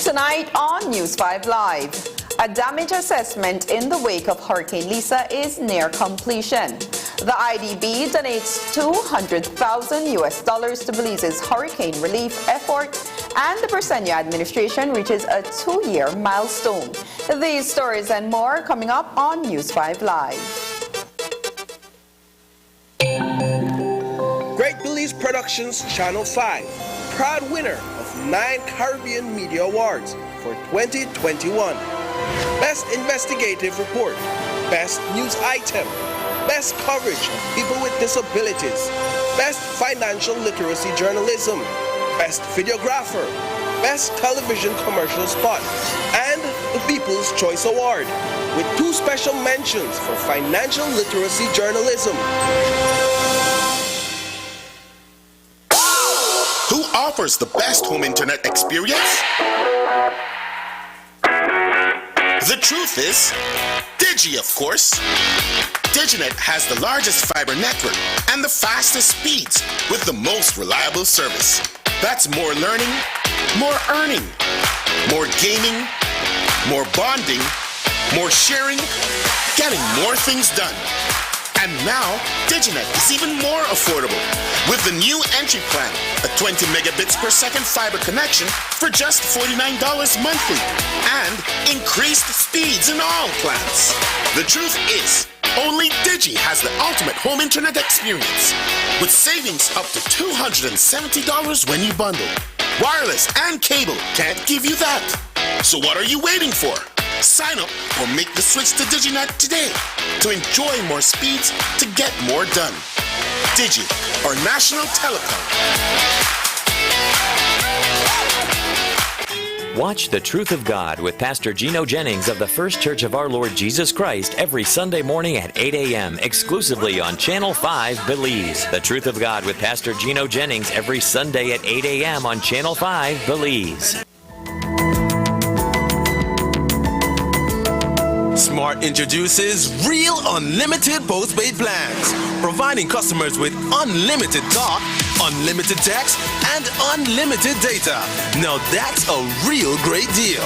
Tonight on News 5 Live, a damage assessment in the wake of Hurricane Lisa is near completion. The IDB donates $200,000 to Belize's hurricane relief effort, and the Briceño administration reaches a 2-year milestone. These stories and more coming up on News 5 Live. Great Belize Productions Channel 5, proud winner of 9 Caribbean Media Awards for 2021. Best Investigative Report, Best News Item, Best Coverage of People with Disabilities, Best Financial Literacy Journalism, Best Videographer, Best Television Commercial Spot, and the People's Choice Award, with 2 special mentions for Financial Literacy Journalism. Who offers the best home internet experience? The truth is, Digi, of course. DigiNet has the largest fiber network and the fastest speeds with the most reliable service. That's more learning, more earning, more gaming, more bonding, more sharing, getting more things done. And now, DigiNet is even more affordable with the new entry plan, a 20 megabits per second fiber connection for just $49 monthly, and increased speeds in all plans. The truth is, only Digi has the ultimate home internet experience, with savings up to $270 when you bundle. Wireless and cable can't give you that. So what are you waiting for? Sign up or make the switch to DigiNet today to enjoy more speeds to get more done. Digi, or National Telecom. Watch The Truth of God with Pastor Gino Jennings of the First Church of Our Lord Jesus Christ every Sunday morning at 8 a.m. exclusively on Channel 5 Belize. The Truth of God with Pastor Gino Jennings every Sunday at 8 a.m. on Channel 5 Belize. Smart introduces Real Unlimited Postpaid Plans, providing customers with unlimited talk, unlimited text, and unlimited data. Now that's a real great deal.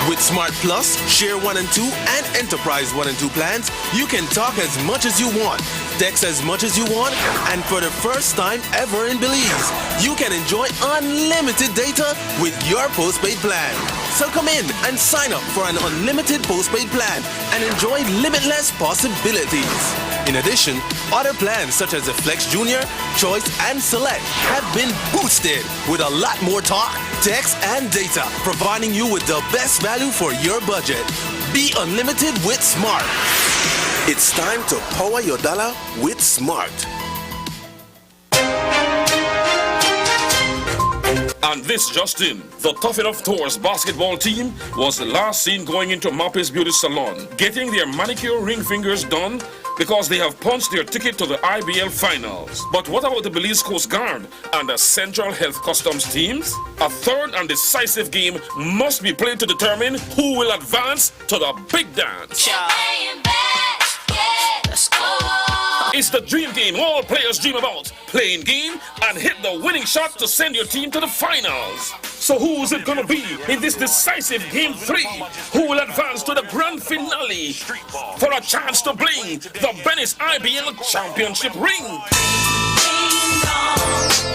With Smart Plus, Share 1 and 2, and Enterprise 1 and 2 plans, you can talk as much as you want, text as much as you want, and for the first time ever in Belize, you can enjoy unlimited data with your postpaid plan. So come in and sign up for an unlimited postpaid plan and enjoy limitless possibilities. In addition, other plans such as the Flex Junior, Choice, and Select have been boosted with a lot more talk, text, and data, providing you with the best value for your budget. Be unlimited with Smart. It's time to power your dollar with Smart. And this just in, the Tough Enough Tours basketball team was the last seen going into Mappy's Beauty Salon, getting their manicure ring fingers done because they have punched their ticket to the IBL finals. But what about the Belize Coast Guard and the Central Health Customs teams? A third and decisive game must be played to determine who will advance to the big dance. It's the dream game all players dream about. Playing game and hit the winning shot to send your team to the finals. So who is it going to be in this decisive Game 3? Who will advance to the grand finale for a chance to bling the Venice IBL Championship ring?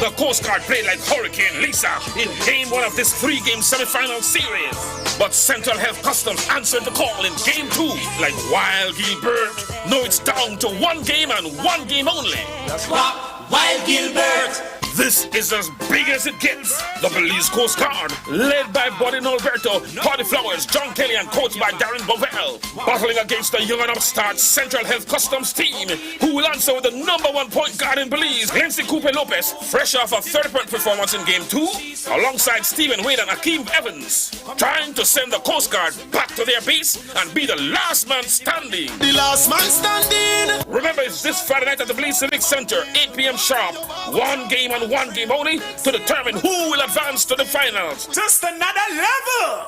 The Coast Guard played like Hurricane Lisa in Game 1 of this 3-game semi-final series. But Central Health Customs answered the call in Game 2 like Wild Gilbert. No, it's down to 1 game and 1 game only. That's what Wild Gilbert. This is as big as it gets. The Belize Coast Guard, led by Buddy Alberto, Party Flowers, John Kelly, and coached by Darren Bovell, battling against the young and upstart Central Health Customs team, who will answer with the #1 point guard in Belize, Lindsay Cooper Lopez, fresh off a 30-point performance in Game 2, alongside Stephen Wade and Akeem Evans, trying to send the Coast Guard back to their base and be the last man standing. The last man standing! Remember, it's this Friday night at the Belize Civic Center, 8 p.m. sharp. 1 game and 1 game only to determine who will advance to the finals. Just another level!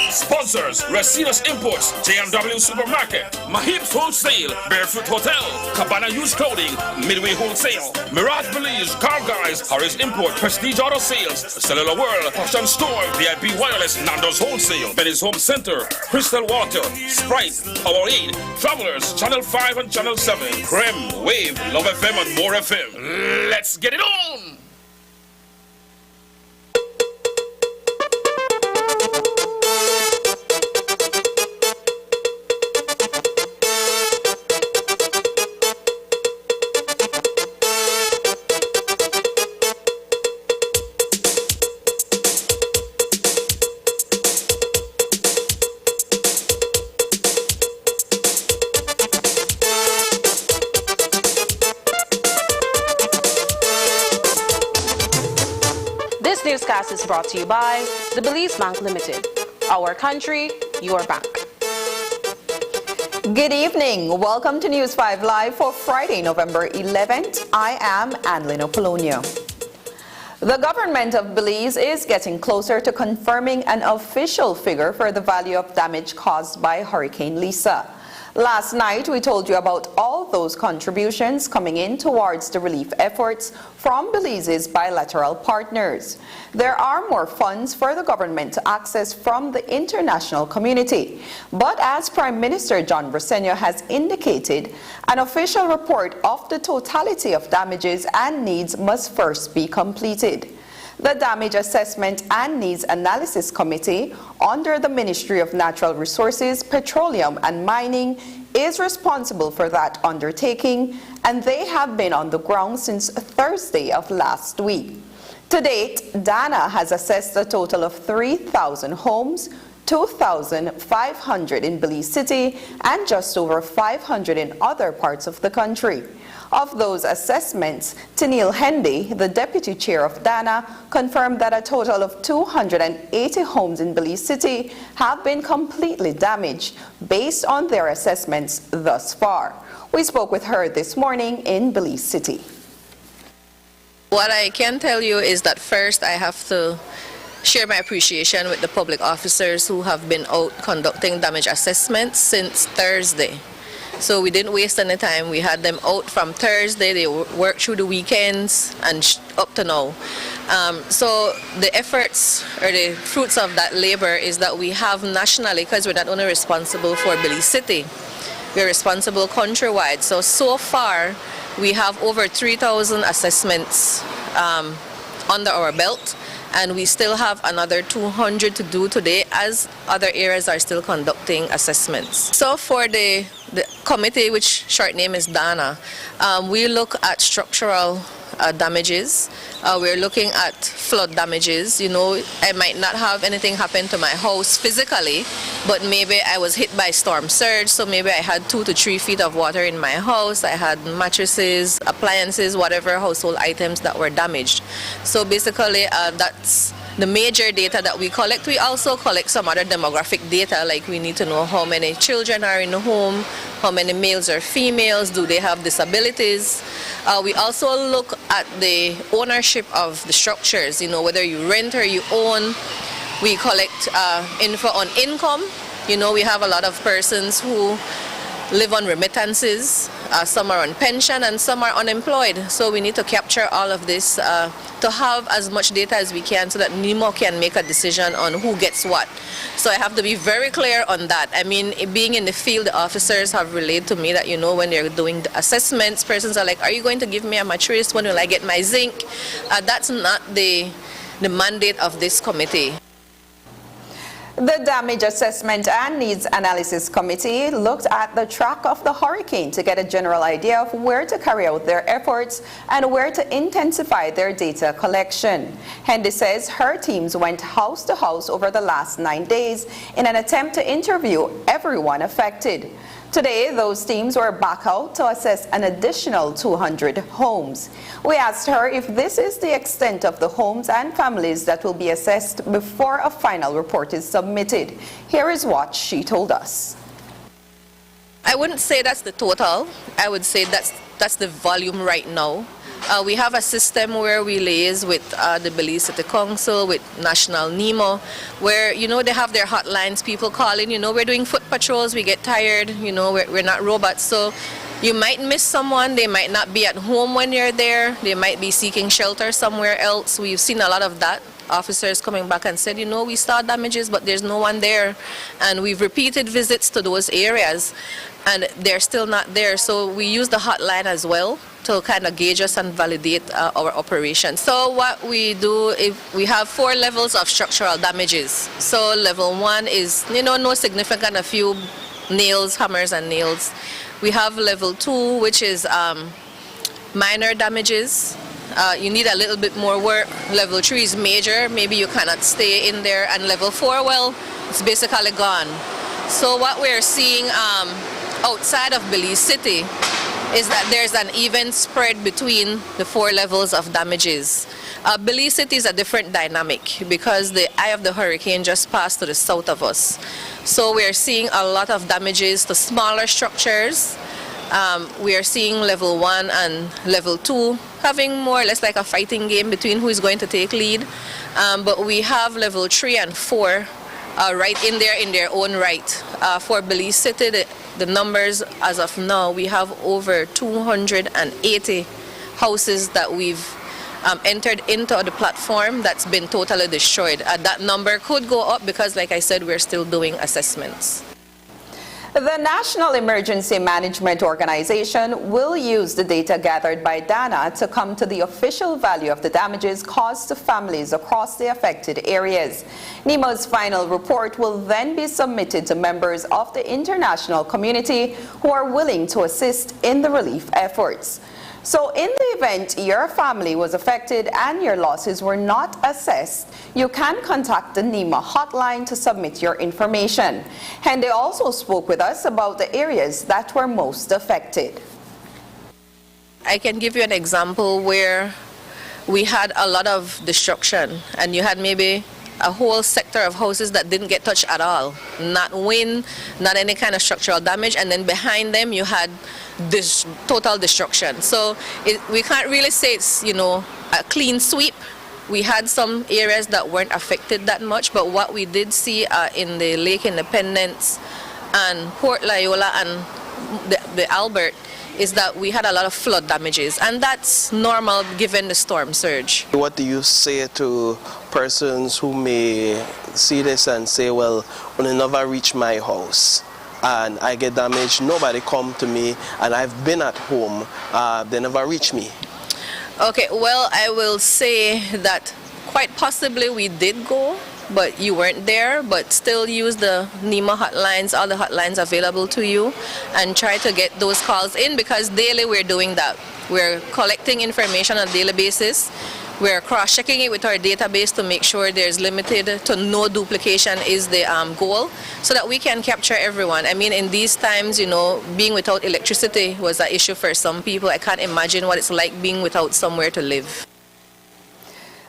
Sponsors: Racina's Imports, J&W Supermarket, Mahib's Wholesale, Barefoot Hotel, Cabana Used Clothing, Midway Wholesale, Mirage Belize, Car Guys, Harris Import, Prestige Auto Sales, Cellular World, Fashion Store, VIP Wireless, Nando's Wholesale, Benny's Home Center, Crystal Water, Sprite, Powerade, Travelers, Channel 5 and Channel 7, Creme, Wave, Love FM and More FM. Let's get it on! This newscast is brought to you by the Belize Bank Limited. Our country, your bank. Good evening. Welcome to News 5 Live for Friday, November 11th. I am Annalyn Apolonio. The government of Belize is getting closer to confirming an official figure for the value of damage caused by Hurricane Lisa. Last night, we told you about all those contributions coming in towards the relief efforts from Belize's bilateral partners. There are more funds for the government to access from the international community. But as Prime Minister John Briceño has indicated, an official report of the totality of damages and needs must first be completed. The Damage Assessment and Needs Analysis Committee under the Ministry of Natural Resources, Petroleum and Mining is responsible for that undertaking, and they have been on the ground since Thursday of last week. To date, DANA has assessed a total of 3,000 homes, 2,500 in Belize City, and just over 500 in other parts of the country. Of those assessments, Tennille Hendy, the deputy chair of DANA, confirmed that a total of 280 homes in Belize City have been completely damaged based on their assessments thus far. We spoke with her this morning in Belize City. What I can tell you is that first I have to share my appreciation with the public officers who have been out conducting damage assessments since Thursday. So we didn't waste any time. We had them out from Thursday. They worked through the weekends and up to now. So the efforts or the fruits of that labor is that we have nationally, because we're not only responsible for Belize City, we're responsible countrywide. So far, we have over 3,000 assessments under our belt, and we still have another 200 to do today as other areas are still conducting assessments. So for the committee, which short name is DANA, we look at structural damages. We're looking at flood damages. You know, I might not have anything happen to my house physically, but maybe I was hit by storm surge, so maybe I had 2 to 3 feet of water in my house. I had mattresses, appliances, whatever household items that were damaged. So basically, that's the major data that we collect. We also collect some other demographic data, like we need to know how many children are in the home, how many males or females, do they have disabilities. We also look at the ownership of the structures, you know, whether you rent or you own. We collect info on income. You know, we have a lot of persons who live on remittances, some are on pension and some are unemployed. So we need to capture all of this to have as much data as we can so that NEMO can make a decision on who gets what. So I have to be very clear on that. I mean, being in the field, the officers have relayed to me that, you know, when they're doing the assessments, persons are like, are you going to give me a mattress? When will I get my zinc? That's not the mandate of this committee. The Damage Assessment and Needs Analysis Committee looked at the track of the hurricane to get a general idea of where to carry out their efforts and where to intensify their data collection. Hendy says her teams went house to house over the last 9 days in an attempt to interview everyone affected. Today, those teams were back out to assess an additional 200 homes. We asked her if this is the extent of the homes and families that will be assessed before a final report is submitted. Here is what she told us. I wouldn't say that's the total. I would say that's the volume right now. We have a system where we liaise with the Belize City Council, with National NEMO, where, you know, they have their hotlines, people calling, you know, we're doing foot patrols, we get tired, you know, we're not robots. So you might miss someone, they might not be at home when you're there, they might be seeking shelter somewhere else. We've seen a lot of that. Officers coming back and said, you know, we saw damages, but there's no one there. And we've repeated visits to those areas, and they're still not there. So we use the hotline as well to kind of gauge us and validate our operation. So what we do, if we have 4 levels of structural damages. So level 1 is, you know, no significant, a few nails, hammers and nails. We have level 2, which is minor damages. You need a little bit more work. Level 3 is major, maybe you cannot stay in there. And level 4, well, it's basically gone. So what we're seeing outside of Belize City is that there's an even spread between the 4 levels of damages. Belize City is a different dynamic because the eye of the hurricane just passed to the south of us. So we're seeing a lot of damages to smaller structures. We are seeing level 1 and level 2 having more or less like a fighting game between who is going to take lead. But we have level 3 and 4 right in there in their own right. For Belize City, the numbers as of now, we have over 280 houses that we've entered into the platform that's been totally destroyed. That number could go up because, like I said, we're still doing assessments. The National Emergency Management Organization will use the data gathered by DANA to come to the official value of the damages caused to families across the affected areas. NEMO's final report will then be submitted to members of the international community who are willing to assist in the relief efforts. So in the event your family was affected and your losses were not assessed, you can contact the NEMA hotline to submit your information. And they also spoke with us about the areas that were most affected. I can give you an example where we had a lot of destruction and you had maybe a whole sector of houses that didn't get touched at all. Not wind, not any kind of structural damage, and then behind them you had this total destruction. So we can't really say it's, you know, a clean sweep. We had some areas that weren't affected that much, but what we did see in the Lake Independence and Port Loyola and the Albert is that we had a lot of flood damages, and that's normal given the storm surge. What do you say to persons who may see this and say, well, when I never reach my house and I get damaged, nobody come to me, and I've been at home, they never reach me? Okay, well, I will say that quite possibly we did go, but you weren't there, but still use the NEMA hotlines, all the hotlines available to you, and try to get those calls in, because daily we're doing that. We're collecting information on a daily basis. We're cross-checking it with our database to make sure there's limited to no duplication is the goal, so that we can capture everyone. I mean, in these times, you know, being without electricity was an issue for some people. I can't imagine what it's like being without somewhere to live.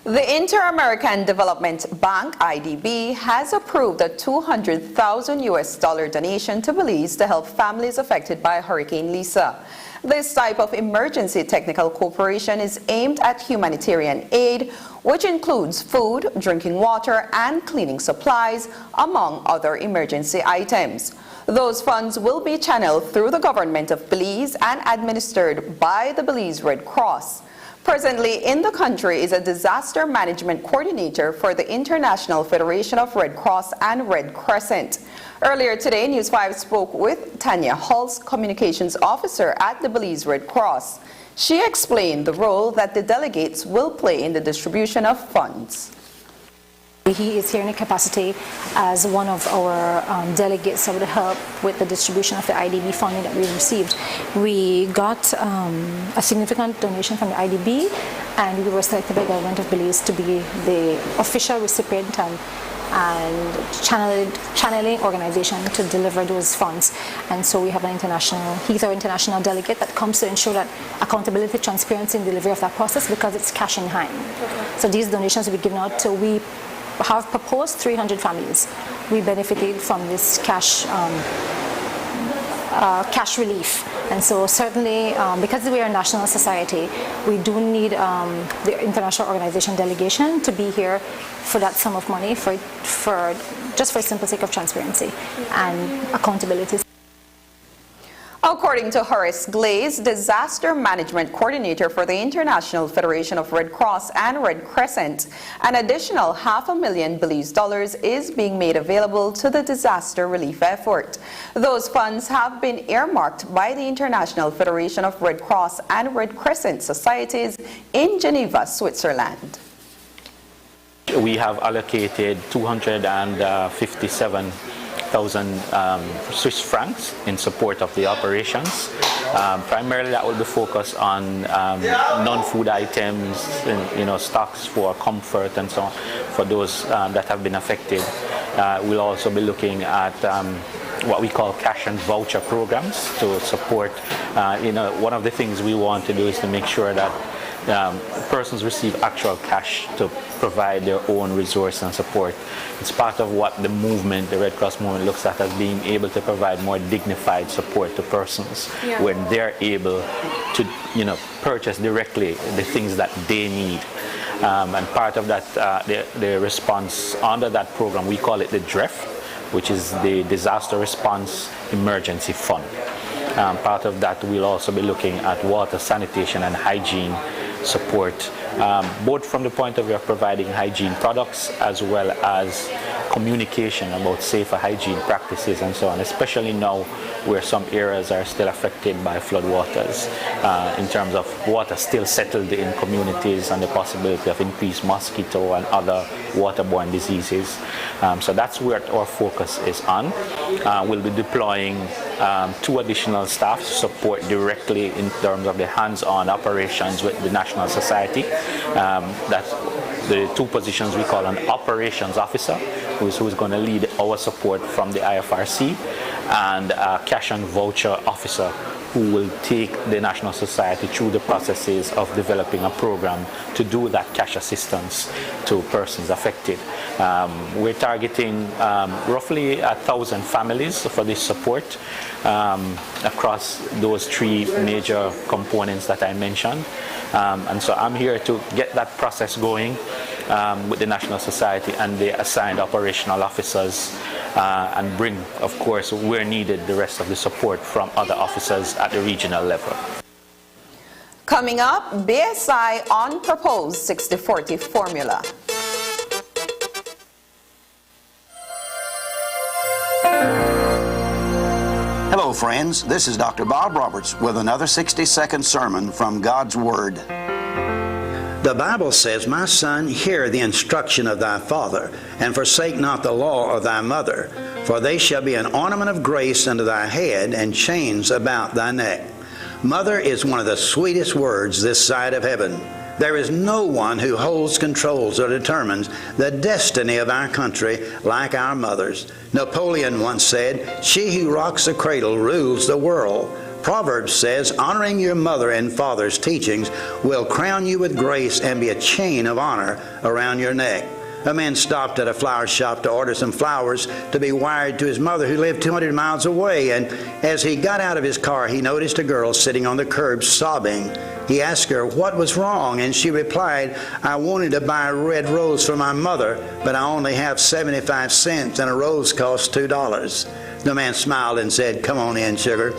The Inter-American Development Bank, IDB, has approved a $200,000 US donation to Belize to help families affected by Hurricane Lisa. This type of emergency technical cooperation is aimed at humanitarian aid, which includes food, drinking water, and cleaning supplies, among other emergency items. Those funds will be channeled through the government of Belize and administered by the Belize Red Cross. Presently in the country is a disaster management coordinator for the International Federation of Red Cross and Red Crescent. Earlier today, News 5 spoke with Tanya Hulse, communications officer at the Belize Red Cross. She explained the role that the delegates will play in the distribution of funds. He is here in a capacity as one of our delegates that would help with the distribution of the IDB funding that we received. We got a significant donation from the IDB, and we were selected by the government of Belize to be the official recipient and channeling organization to deliver those funds. And so we have he's our international delegate that comes to ensure that accountability, transparency, and delivery of that process, because it's cash in hand. Okay. So these donations will be given out to, we have proposed 300 families. We benefited from this cash cash relief. And so certainly, because we are a national society, we do need the international organization delegation to be here for that sum of money for just for the simple sake of transparency and accountability. According to Horace Glaze, Disaster Management Coordinator for the International Federation of Red Cross and Red Crescent, an additional $500,000 Belize is being made available to the disaster relief effort. Those funds have been earmarked by the International Federation of Red Cross and Red Crescent Societies in Geneva, Switzerland. We have allocated 257,000 Swiss francs in support of the operations. Primarily that will be focused on non-food items, and, stocks for comfort and so on for those that have been affected. We'll also be looking at what we call cash and voucher programs to support. One of the things we want to do is to make sure that persons receive actual cash to provide their own resource and support. It's part of what the movement, the Red Cross movement, looks at as being able to provide more dignified support to persons when they're able to, purchase directly the things that they need. And part of that, the response under that program, we call it the DREF, which is the Disaster Response Emergency Fund. Part of that, we'll also be looking at water, sanitation, and hygiene support, both from the point of view of providing hygiene products as well as communication about safer hygiene practices and so on, especially now where some areas are still affected by floodwaters, in terms of water still settled in communities and the possibility of increased mosquito and other waterborne diseases. So that's where our focus is on. We'll be deploying 2 additional staff to support directly in terms of the hands-on operations with the National Society. That's the 2 positions we call an operations officer, who's going to lead our support from the IFRC, and a cash and voucher officer who will take the National Society through the processes of developing a program to do that cash assistance to persons affected. We're targeting roughly 1,000 families for this support across those 3 major components that I mentioned. And so I'm here to get that process going with the National Society and the assigned operational officers, and bring, of course, where needed, the rest of the support from other officers at the regional level. Coming up, BSI on proposed 60-40 formula. Hello, friends. This is Dr. Bob Roberts with another 60-second sermon from God's Word. The Bible says, "My son, hear the instruction of thy father, and forsake not the law of thy mother, for they shall be an ornament of grace unto thy head, and chains about thy neck." Mother is one of the sweetest words this side of heaven. There is no one who holds, controls, or determines the destiny of our country like our mothers. Napoleon once said, "She who rocks the cradle rules the world." Proverbs says, "Honoring your mother and father's teachings will crown you with grace and be a chain of honor around your neck." A man stopped at a flower shop to order some flowers to be wired to his mother, who lived 200 miles away, and as he got out of his car, he noticed a girl sitting on the curb sobbing. He asked her what was wrong, and she replied, "I wanted to buy a red rose for my mother, but I only have 75 cents and a rose costs $2. The man smiled and said, "Come on in, sugar,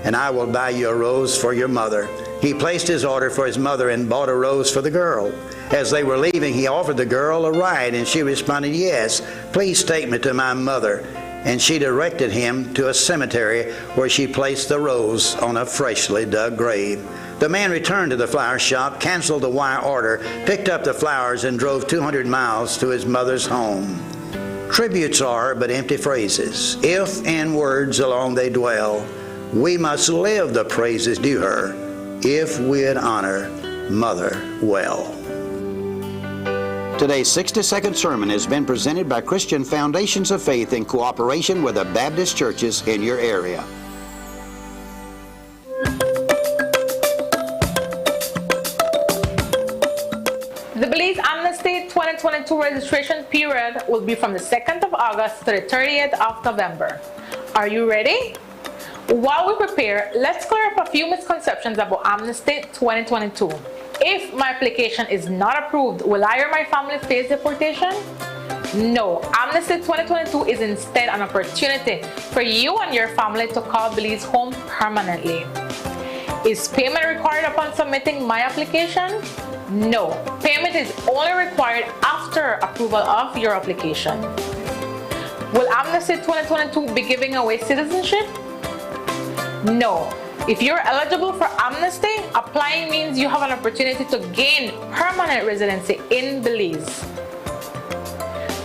and I will buy you a rose for your mother." He placed his order for his mother and bought a rose for the girl. As they were leaving, he offered the girl a ride, and she responded, "Yes, please take me to my mother." And she directed him to a cemetery where she placed the rose on a freshly dug grave. The man returned to the flower shop, canceled the wire order, picked up the flowers, and drove 200 miles to his mother's home. Tributes are but empty phrases, if in words alone they dwell. We must live the praises due her, if we'd honor Mother well. Today's 60-second sermon has been presented by Christian Foundations of Faith in cooperation with the Baptist churches in your area. The Belize Amnesty 2022 registration period will be from the 2nd of August to the 30th of November. Are you ready? While we prepare, let's clear up a few misconceptions about Amnesty 2022. If my application is not approved, will I or my family face deportation? No, Amnesty 2022 is instead an opportunity for you and your family to call Belize home permanently. Is payment required upon submitting my application? No, payment is only required after approval of your application. Will Amnesty 2022 be giving away citizenship? No. If you're eligible for amnesty, applying means you have an opportunity to gain permanent residency in Belize.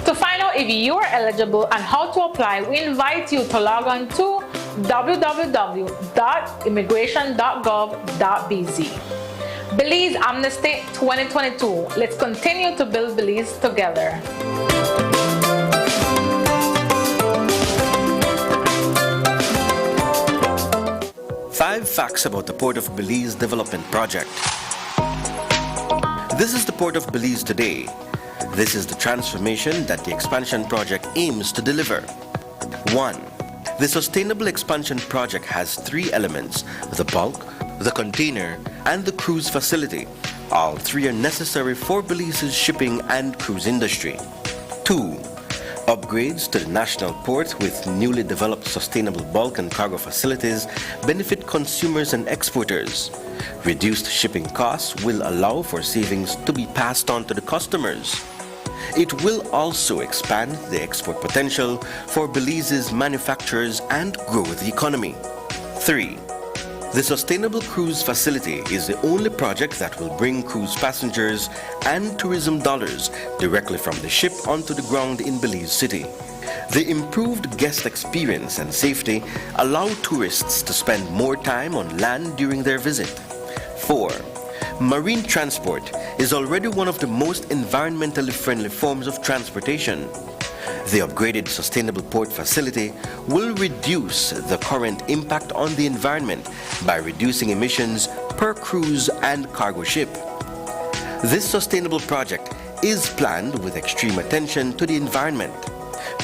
To find out if you are eligible and how to apply, we invite you to log on to www.immigration.gov.bz. Belize Amnesty 2022. Let's continue to build Belize together. Five facts about the Port of Belize Development Project. This is the Port of Belize today. This is the transformation that the expansion project aims to deliver. 1. The Sustainable Expansion Project has three elements: the bulk, the container, and the cruise facility. All three are necessary for Belize's shipping and cruise industry. 2. Upgrades to the national port with newly developed sustainable bulk and cargo facilities benefit consumers and exporters. Reduced shipping costs will allow for savings to be passed on to the customers. It will also expand the export potential for Belize's manufacturers and grow the economy. 3. The Sustainable Cruise Facility is the only project that will bring cruise passengers and tourism dollars directly from the ship onto the ground in Belize City. The improved guest experience and safety allow tourists to spend more time on land during their visit. 4. Marine transport is already one of the most environmentally friendly forms of transportation. The upgraded Sustainable Port Facility will reduce the current impact on the environment by reducing emissions per cruise and cargo ship. This sustainable project is planned with extreme attention to the environment.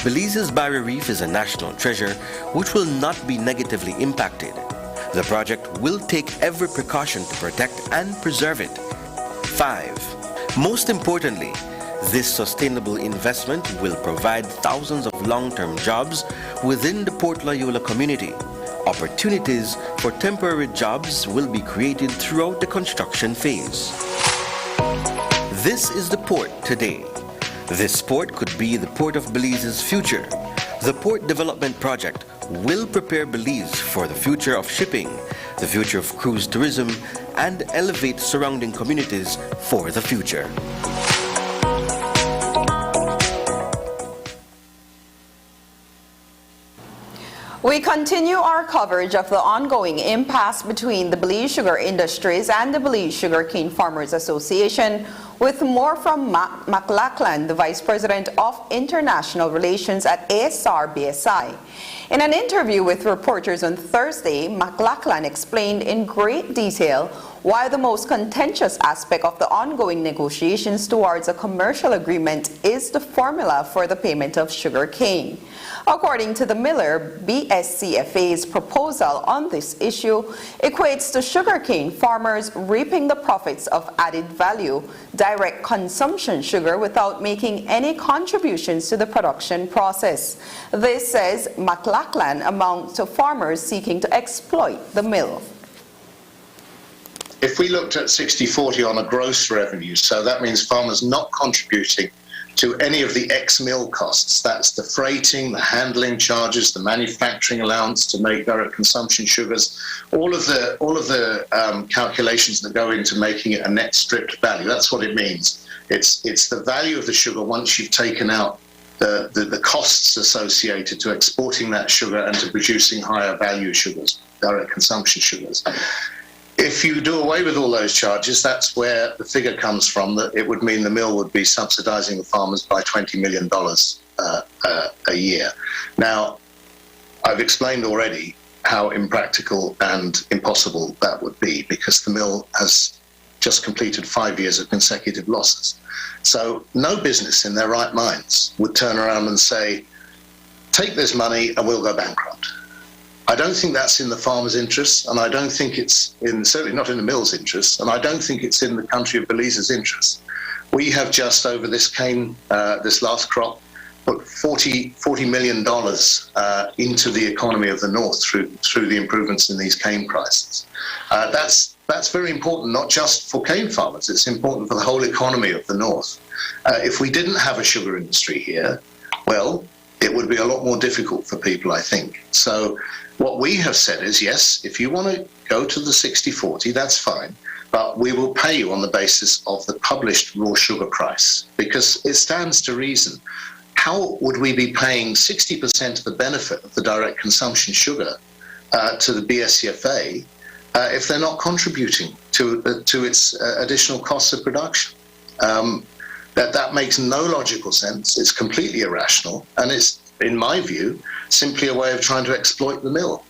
Belize's barrier reef is a national treasure which will not be negatively impacted. The project will take every precaution to protect and preserve it. 5. Most importantly, this sustainable investment will provide thousands of long-term jobs within the Port Loyola community. Opportunities for temporary jobs will be created throughout the construction phase. This is the port today. This port could be the Port of Belize's future. The Port Development Project will prepare Belize for the future of shipping, the future of cruise tourism, and elevate surrounding communities for the future. We continue our coverage of the ongoing impasse between the Belize Sugar Industries and the Belize Sugarcane Farmers Association, with more from McLachlan, the Vice President of International Relations at ASR-BSI. In an interview with reporters on Thursday, McLachlan explained in great detail why the most contentious aspect of the ongoing negotiations towards a commercial agreement is the formula for the payment of sugar cane. According to the miller, BSCFA's proposal on this issue equates to sugarcane farmers reaping the profits of added value, direct consumption sugar without making any contributions to the production process. This, says McLachlan, amounts to farmers seeking to exploit the mill. If we looked at 60-40 on a gross revenue, so that means farmers not contributing to any of the ex-mill costs. That's the freighting, the handling charges, the manufacturing allowance to make direct consumption sugars, all of the calculations that go into making it a net stripped value. That's what it means. It's the value of the sugar once you've taken out the costs associated to exporting that sugar and to producing higher value sugars, direct consumption sugars. If you do away with all those charges, that's where the figure comes from, that it would mean the mill would be subsidizing the farmers by $20 million a year. Now, I've explained already how impractical and impossible that would be, because the mill has just completed 5 years of consecutive losses. So no business in their right minds would turn around and say, take this money and we'll go bankrupt. I don't think that's in the farmers' interests, and I don't think it's certainly not in the mill's interests, and I don't think it's in the country of Belize's interests. We have just over this last crop, put $40 million into the economy of the North through the improvements in these cane prices. That's very important, not just for cane farmers. It's important for the whole economy of the North. If we didn't have a sugar industry here, well, it would be a lot more difficult for people, I think. So what we have said is, yes, if you want to go to the 60-40, that's fine, but we will pay you on the basis of the published raw sugar price, because it stands to reason. How would we be paying 60% of the benefit of the direct consumption sugar to the BSCFA if they're not contributing to its additional costs of production? That makes no logical sense. It's completely irrational, and it's, in my view, simply a way of trying to exploit the mill.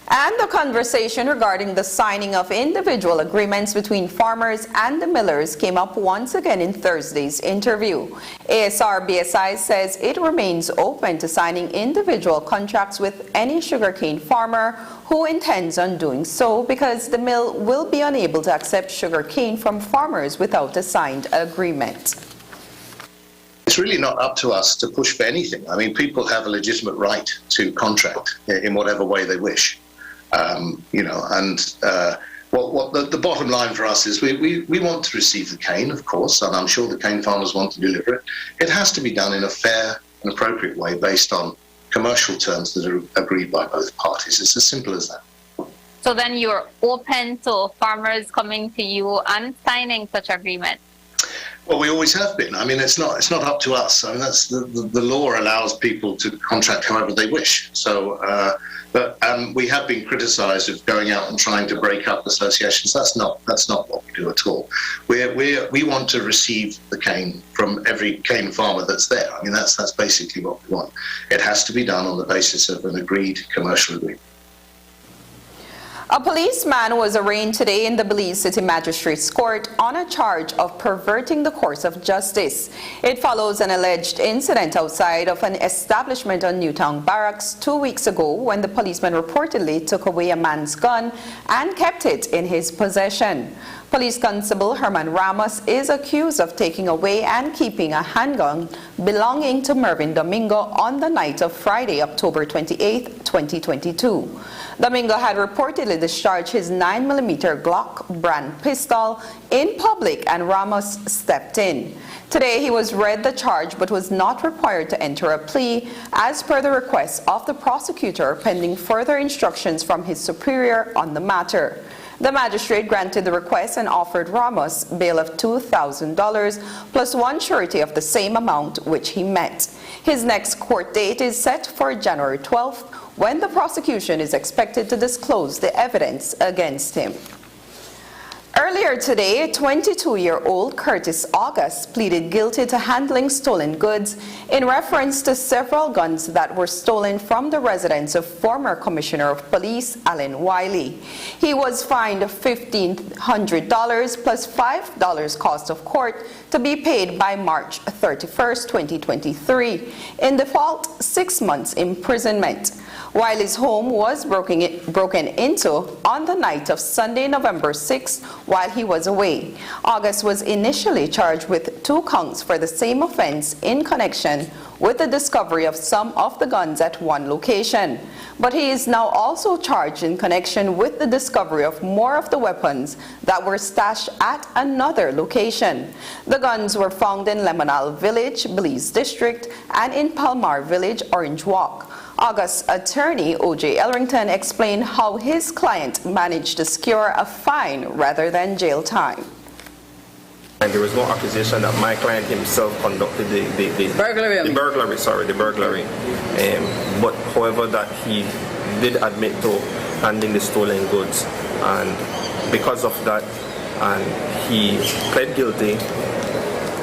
And the conversation regarding the signing of individual agreements between farmers and the millers came up once again in Thursday's interview. ASR-BSI says it remains open to signing individual contracts with any sugarcane farmer who intends on doing so, because the mill will be unable to accept sugarcane from farmers without a signed agreement. It's really not up to us to push for anything. I mean, people have a legitimate right to contract in whatever way they wish. The bottom line for us is we want to receive the cane, of course, and I'm sure the cane farmers want to deliver it. It has to be done in a fair and appropriate way based on commercial terms that are agreed by both parties. It's as simple as that. So then you're open to farmers coming to you and signing such agreements? Well, we always have been. I mean, it's not up to us. I mean, that's the law allows people to contract however they wish. So, but we have been criticised of going out and trying to break up associations. That's not what we do at all. We want to receive the cane from every cane farmer that's there. I mean, that's basically what we want. It has to be done on the basis of an agreed commercial agreement. A policeman was arraigned today in the Belize City Magistrates Court on a charge of perverting the course of justice. It follows an alleged incident outside of an establishment on Newtown Barracks 2 weeks ago, when the policeman reportedly took away a man's gun and kept it in his possession. Police Constable Herman Ramos is accused of taking away and keeping a handgun belonging to Mervyn Domingo on the night of Friday, October 28, 2022. Domingo had reportedly discharged his 9mm Glock brand pistol in public, and Ramos stepped in. Today he was read the charge but was not required to enter a plea, as per the request of the prosecutor, pending further instructions from his superior on the matter. The magistrate granted the request and offered Ramos bail of $2,000 plus one surety of the same amount, which he met. His next court date is set for January 12th, when the prosecution is expected to disclose the evidence against him. Earlier today, 22-year-old Curtis August pleaded guilty to handling stolen goods in reference to several guns that were stolen from the residence of former Commissioner of Police Alan Wiley. He was fined $1,500 plus $5 cost of court to be paid by March 31st, 2023. In default, 6 months imprisonment. Wiley's home was broken into on the night of Sunday, November 6th, while he was away. August was initially charged with 2 counts for the same offense in connection with the discovery of some of the guns at one location. But he is now also charged in connection with the discovery of more of the weapons that were stashed at another location. The guns were found in Lemonal Village, Belize District, and in Palmar Village, Orange Walk. August's attorney, O.J. Elrington, explained how his client managed to secure a fine rather than jail time. And there was no accusation that my client himself conducted the burglary. But however, that he did admit to handling the stolen goods, and because of that, and he pled guilty,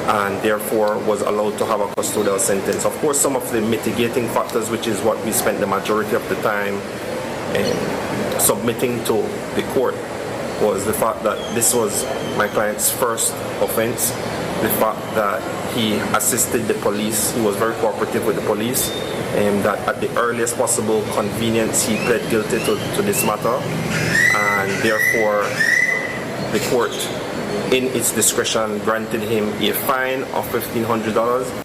and therefore was allowed to have a custodial sentence. Of course, some of the mitigating factors, which is what we spent the majority of the time submitting to the court, was the fact that this was my client's first offense, the fact that he assisted the police, he was very cooperative with the police, and that at the earliest possible convenience he pled guilty to this matter, and therefore the court in its discretion granted him a fine of $1,500.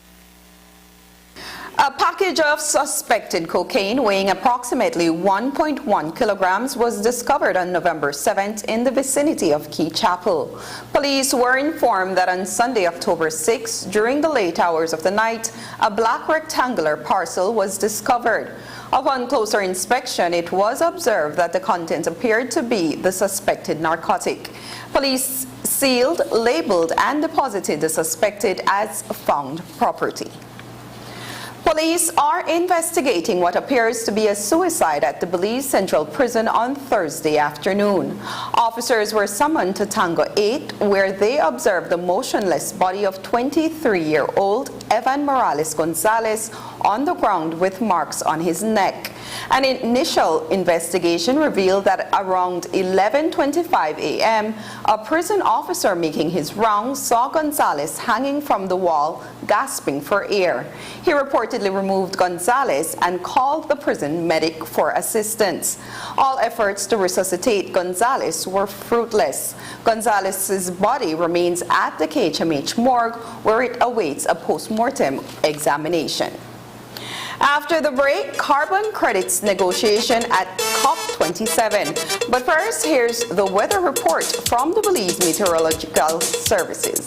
A package of suspected cocaine weighing approximately 1.1 kilograms was discovered on November 7th in the vicinity of Key Chapel. Police were informed that on Sunday, October 6th, during the late hours of the night, a black rectangular parcel was discovered. Upon closer inspection, it was observed that the content appeared to be the suspected narcotic. Police sealed, labeled, and deposited the suspected as found property. Police are investigating what appears to be a suicide at the Belize Central Prison on Thursday afternoon. Officers were summoned to Tango 8, where they observed the motionless body of 23-year-old Evan Morales Gonzalez on the ground with marks on his neck. An initial investigation revealed that around 11:25 a.m., a prison officer making his rounds saw Gonzalez hanging from the wall, gasping for air. He reportedly removed Gonzalez and called the prison medic for assistance. All efforts to resuscitate Gonzalez were fruitless. Gonzalez's body remains at the KHMH morgue, where it awaits a post-mortem examination. After the break, carbon credits negotiation at COP27. But first, here's the weather report from the Belize Meteorological Services.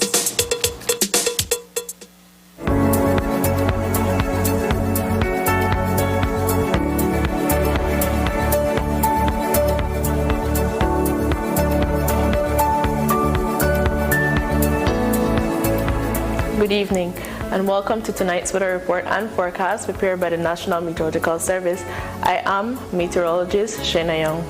Good evening, and welcome to tonight's weather report and forecast prepared by the National Meteorological Service. I am meteorologist Shana Young.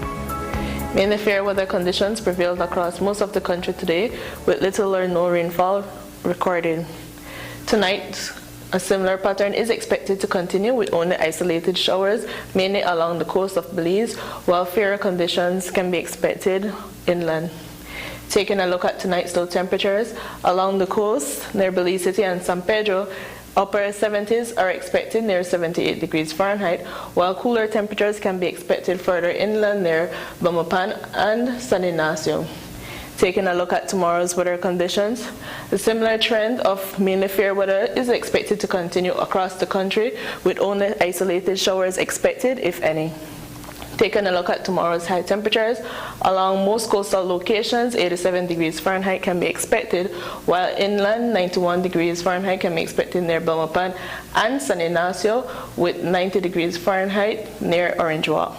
Mainly fair weather conditions prevailed across most of the country today, with little or no rainfall recorded. Tonight, a similar pattern is expected to continue with only isolated showers, mainly along the coast of Belize, while fairer conditions can be expected inland. Taking a look at tonight's low temperatures, along the coast near Belize City and San Pedro, upper 70s are expected near 78 degrees Fahrenheit, while cooler temperatures can be expected further inland near Bamapan and San Ignacio. Taking a look at tomorrow's weather conditions, the similar trend of mainly fair weather is expected to continue across the country, with only isolated showers expected, if any. Taking a look at tomorrow's high temperatures, along most coastal locations, 87 degrees Fahrenheit can be expected, while inland, 91 degrees Fahrenheit can be expected near Bamapan and San Ignacio, with 90 degrees Fahrenheit near Orange Walk.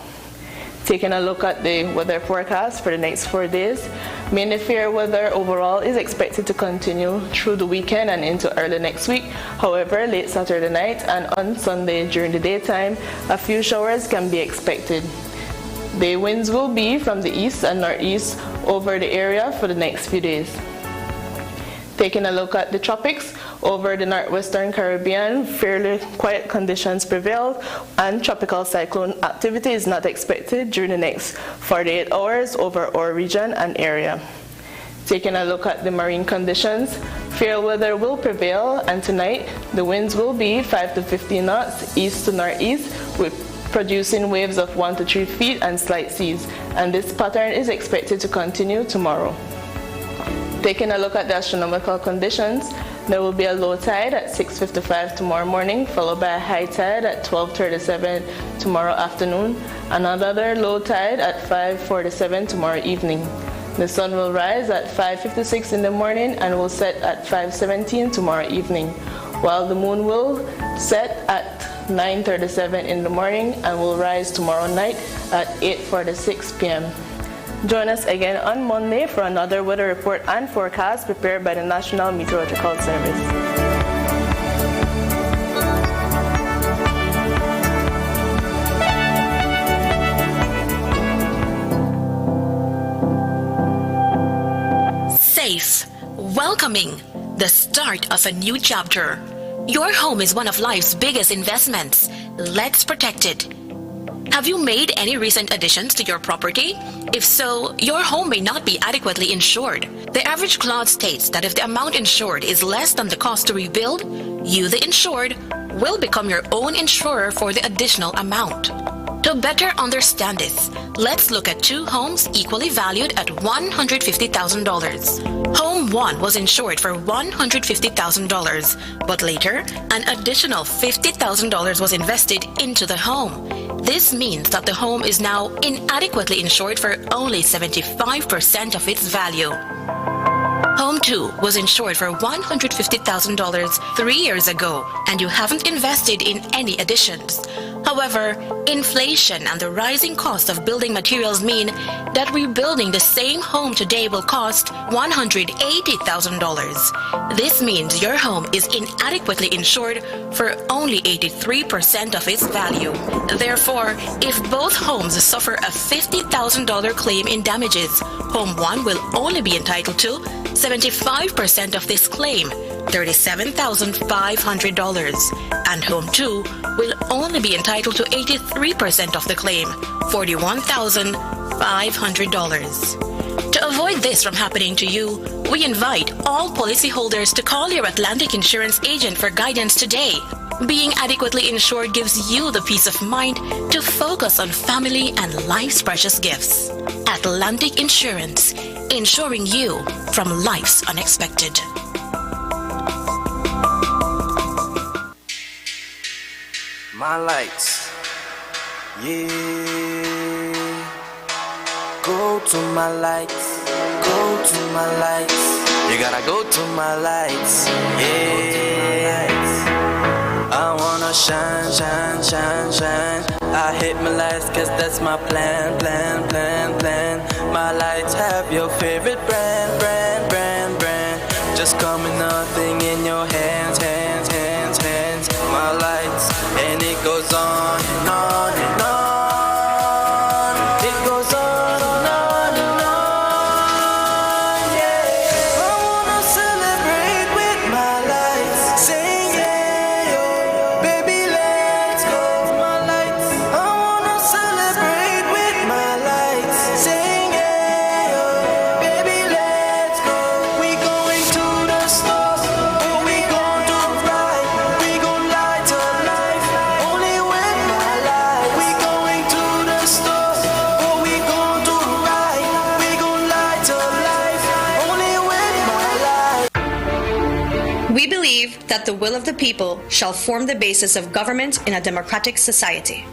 Taking a look at the weather forecast for the next 4 days, mainly fair weather overall is expected to continue through the weekend and into early next week. However, late Saturday night and on Sunday during the daytime, a few showers can be expected. The winds will be from the east and northeast over the area for the next few days. Taking a look at the tropics, over the northwestern Caribbean, fairly quiet conditions prevail, and tropical cyclone activity is not expected during the next 48 hours over our region and area. Taking a look at the marine conditions, fair weather will prevail, and tonight the winds will be 5 to 15 knots east to northeast, with producing waves of 1 to 3 feet and slight seas, and this pattern is expected to continue tomorrow. Taking a look at the astronomical conditions, there will be a low tide at 6:55 tomorrow morning, followed by a high tide at 12:37 tomorrow afternoon, and another low tide at 5:47 tomorrow evening. The sun will rise at 5:56 in the morning and will set at 5:17 tomorrow evening, while the moon will set at 9:37 in the morning and will rise tomorrow night at 8:46 p.m. Join us again on Monday for another weather report and forecast prepared by the National Meteorological Service. Safe, welcoming, the start of a new chapter. Your home is one of life's biggest investments. Let's protect it. Have you made any recent additions to your property? If so, your home may not be adequately insured. The average clause states that if the amount insured is less than the cost to rebuild, you, the insured, will become your own insurer for the additional amount. To better understand this, let's look at two homes equally valued at $150,000. Home 1 was insured for $150,000, but later, an additional $50,000 was invested into the home. This means that the home is now inadequately insured for only 75% of its value. Home 2 was insured for $150,000 3 years ago, and you haven't invested in any additions. However, inflation and the rising cost of building materials mean that rebuilding the same home today will cost $180,000. This means your home is inadequately insured for only 83% of its value. Therefore, if both homes suffer a $50,000 claim in damages, Home 1 will only be entitled to 75% of this claim, $37,500, and Home 2 will only be entitled to 83% of the claim, $41,500. To avoid this from happening to you, we invite all policyholders to call your Atlantic Insurance agent for guidance today. Being adequately insured gives you the peace of mind to focus on family and life's precious gifts. Atlantic Insurance, insuring you from life's unexpected. My lights, yeah. Go to my lights, go to my lights. You gotta go to my lights, yeah. I wanna shine, shine, shine, shine. I hit my lights cause that's my plan, plan, plan, plan. My lights have your favorite brand, brand, brand, brand. Just come with nothing in your hands, hands, hands, hands. My lights, and it goes on and on and on. It goes on and on and on, yeah. I wanna celebrate with my lights, sing yeah, yo, baby let's go. My lights, I wanna celebrate with my lights, sing yeah, yo, baby let's go. We going to the store, oh we gon' do right, we gon' light up life, only with my light. We going to the store, oh we gon' do right, we gon' light up life, only with my light. We believe that the will of the people shall form the basis of government in a democratic society.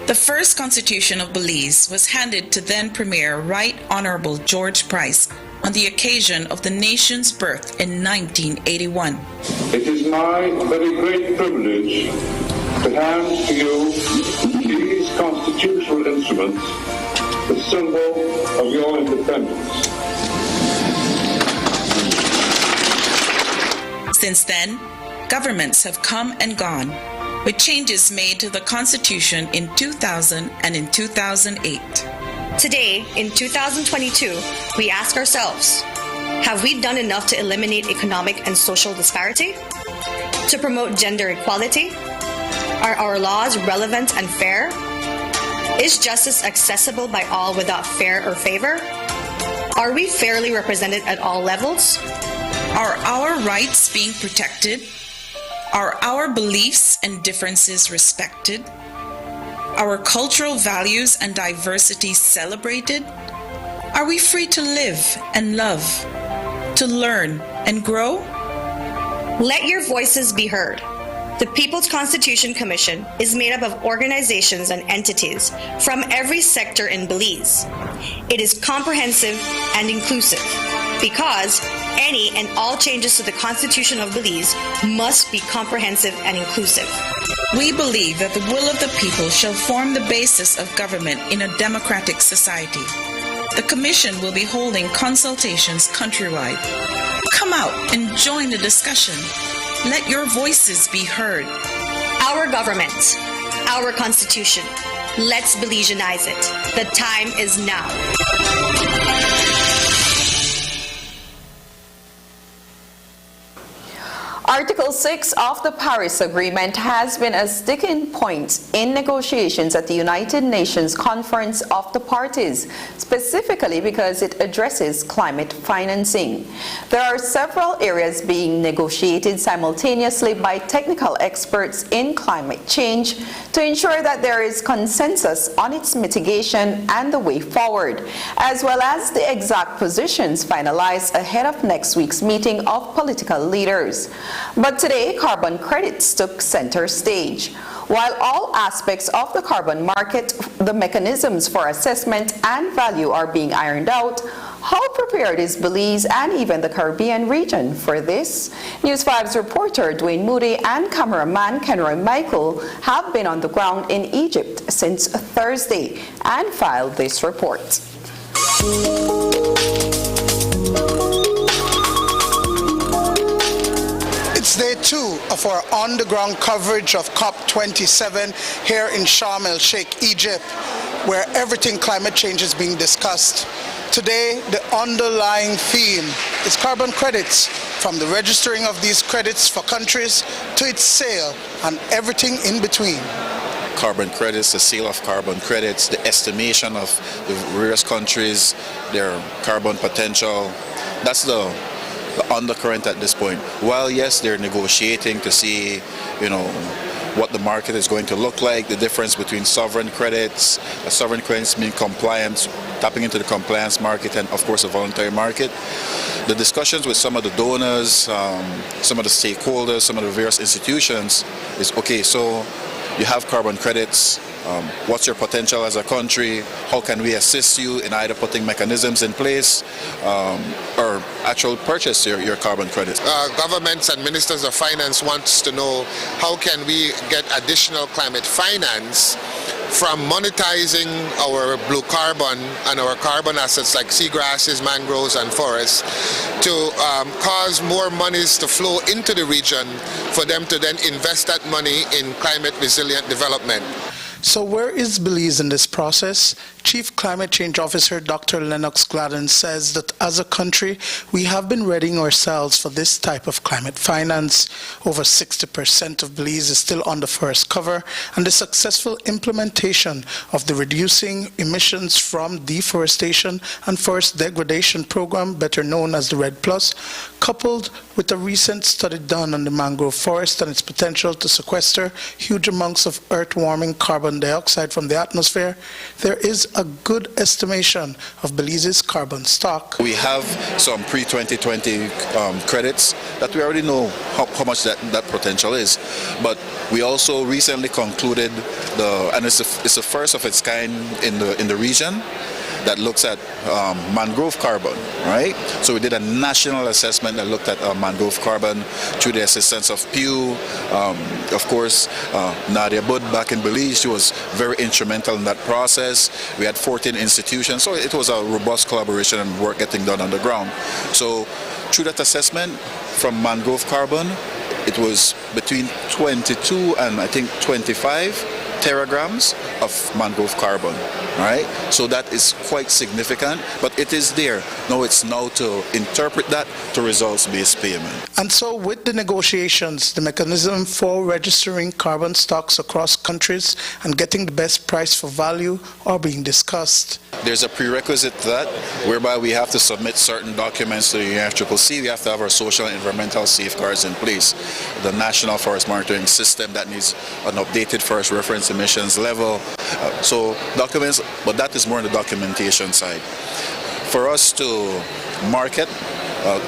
The first constitution of Belize was handed to then Premier Right Honorable George Price on the occasion of the nation's birth in 1981. It is my very great privilege to hand to you these constitutional instruments, the symbol of your independence. Since then, governments have come and gone, with changes made to the Constitution in 2000 and in 2008. Today, in 2022, we ask ourselves, have we done enough to eliminate economic and social disparity? To promote gender equality? Are our laws relevant and fair? Is justice accessible by all without fear or favor? Are we fairly represented at all levels? Are our rights being protected? Are our beliefs and differences respected? Our cultural values and diversity celebrated? Are we free to live and love, to learn and grow? Let your voices be heard. The People's Constitution Commission is made up of organizations and entities from every sector in Belize. It is comprehensive and inclusive because any and all changes to the Constitution of Belize must be comprehensive and inclusive. We believe that the will of the people shall form the basis of government in a democratic society. The Commission will be holding consultations countrywide. Come out and join the discussion. Let your voices be heard. Our government, our Constitution. Let's Belizeanize it. The time is now. Article 6 of the Paris Agreement has been a sticking point in negotiations at the United Nations Conference of the Parties, specifically because it addresses climate financing. There are several areas being negotiated simultaneously by technical experts in climate change to ensure that there is consensus on its mitigation and the way forward, as well as the exact positions finalized ahead of next week's meeting of political leaders. But today, carbon credits took center stage. While all aspects of the carbon market, the mechanisms for assessment and value are being ironed out, how prepared is Belize and even the Caribbean region for this? News 5's reporter Dwayne Moody and cameraman Kenroy Michael have been on the ground in Egypt since Thursday and filed this report. It's day 2 of our on-the-ground coverage of COP27 here in Sharm el-Sheikh, Egypt, where everything climate change is being discussed. Today, the underlying theme is carbon credits, from the registering of these credits for countries to its sale and everything in between. Carbon credits, the sale of carbon credits, the estimation of the various countries, their carbon potential. That's the undercurrent at this point. While yes, they're negotiating to see, what the market is going to look like, the difference between sovereign credits, sovereign credits mean compliance, tapping into the compliance market, and of course a voluntary market. The discussions with some of the donors, some of the stakeholders, some of the various institutions is, okay, so you have carbon credits, what's your potential as a country, how can we assist you in either putting mechanisms in place or actual purchase your carbon credits. Governments and ministers of finance wants to know how can we get additional climate finance from monetizing our blue carbon and our carbon assets like seagrasses, mangroves and forests to cause more monies to flow into the region for them to then invest that money in climate resilient development. So where is Belize in this process? Chief Climate Change Officer Dr. Lennox Gladden says that as a country, we have been readying ourselves for this type of climate finance. Over 60% of Belize is still on the first cover, and the successful implementation of the Reducing Emissions from Deforestation and Forest Degradation Program, better known as the REDD+, coupled with a recent study done on the mangrove forest and its potential to sequester huge amounts of earth-warming carbon dioxide from the atmosphere, there is a good estimation of Belize's carbon stock. We have some pre-2020 credits that we already know how much that potential is, but we also recently concluded and it's the first of its kind in the region that looks at mangrove carbon, right? So we did a national assessment that looked at mangrove carbon through the assistance of Pew. Of course, Nadia Bud back in Belize, she was very instrumental in that process. We had 14 institutions, so it was a robust collaboration and work getting done on the ground. So through that assessment from mangrove carbon, it was between 22 and I think 25 teragrams of mangrove carbon, right? So that is quite significant, but it is there. Now it's to interpret that to results-based payment. And so with the negotiations, the mechanism for registering carbon stocks across countries and getting the best price for value are being discussed. There's a prerequisite to that, whereby we have to submit certain documents to the UNFCCC. We have to have our social and environmental safeguards in place. The National Forest Monitoring System that needs an updated forest reference emissions level. So documents, but that is more on the documentation side. For us to market,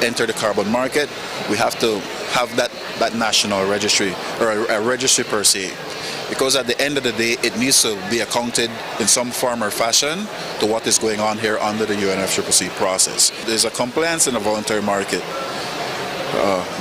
enter the carbon market, we have to have that national registry, or a registry per se. Because at the end of the day, it needs to be accounted in some form or fashion to what is going on here under the UNFCCC process. There's a compliance in a voluntary market.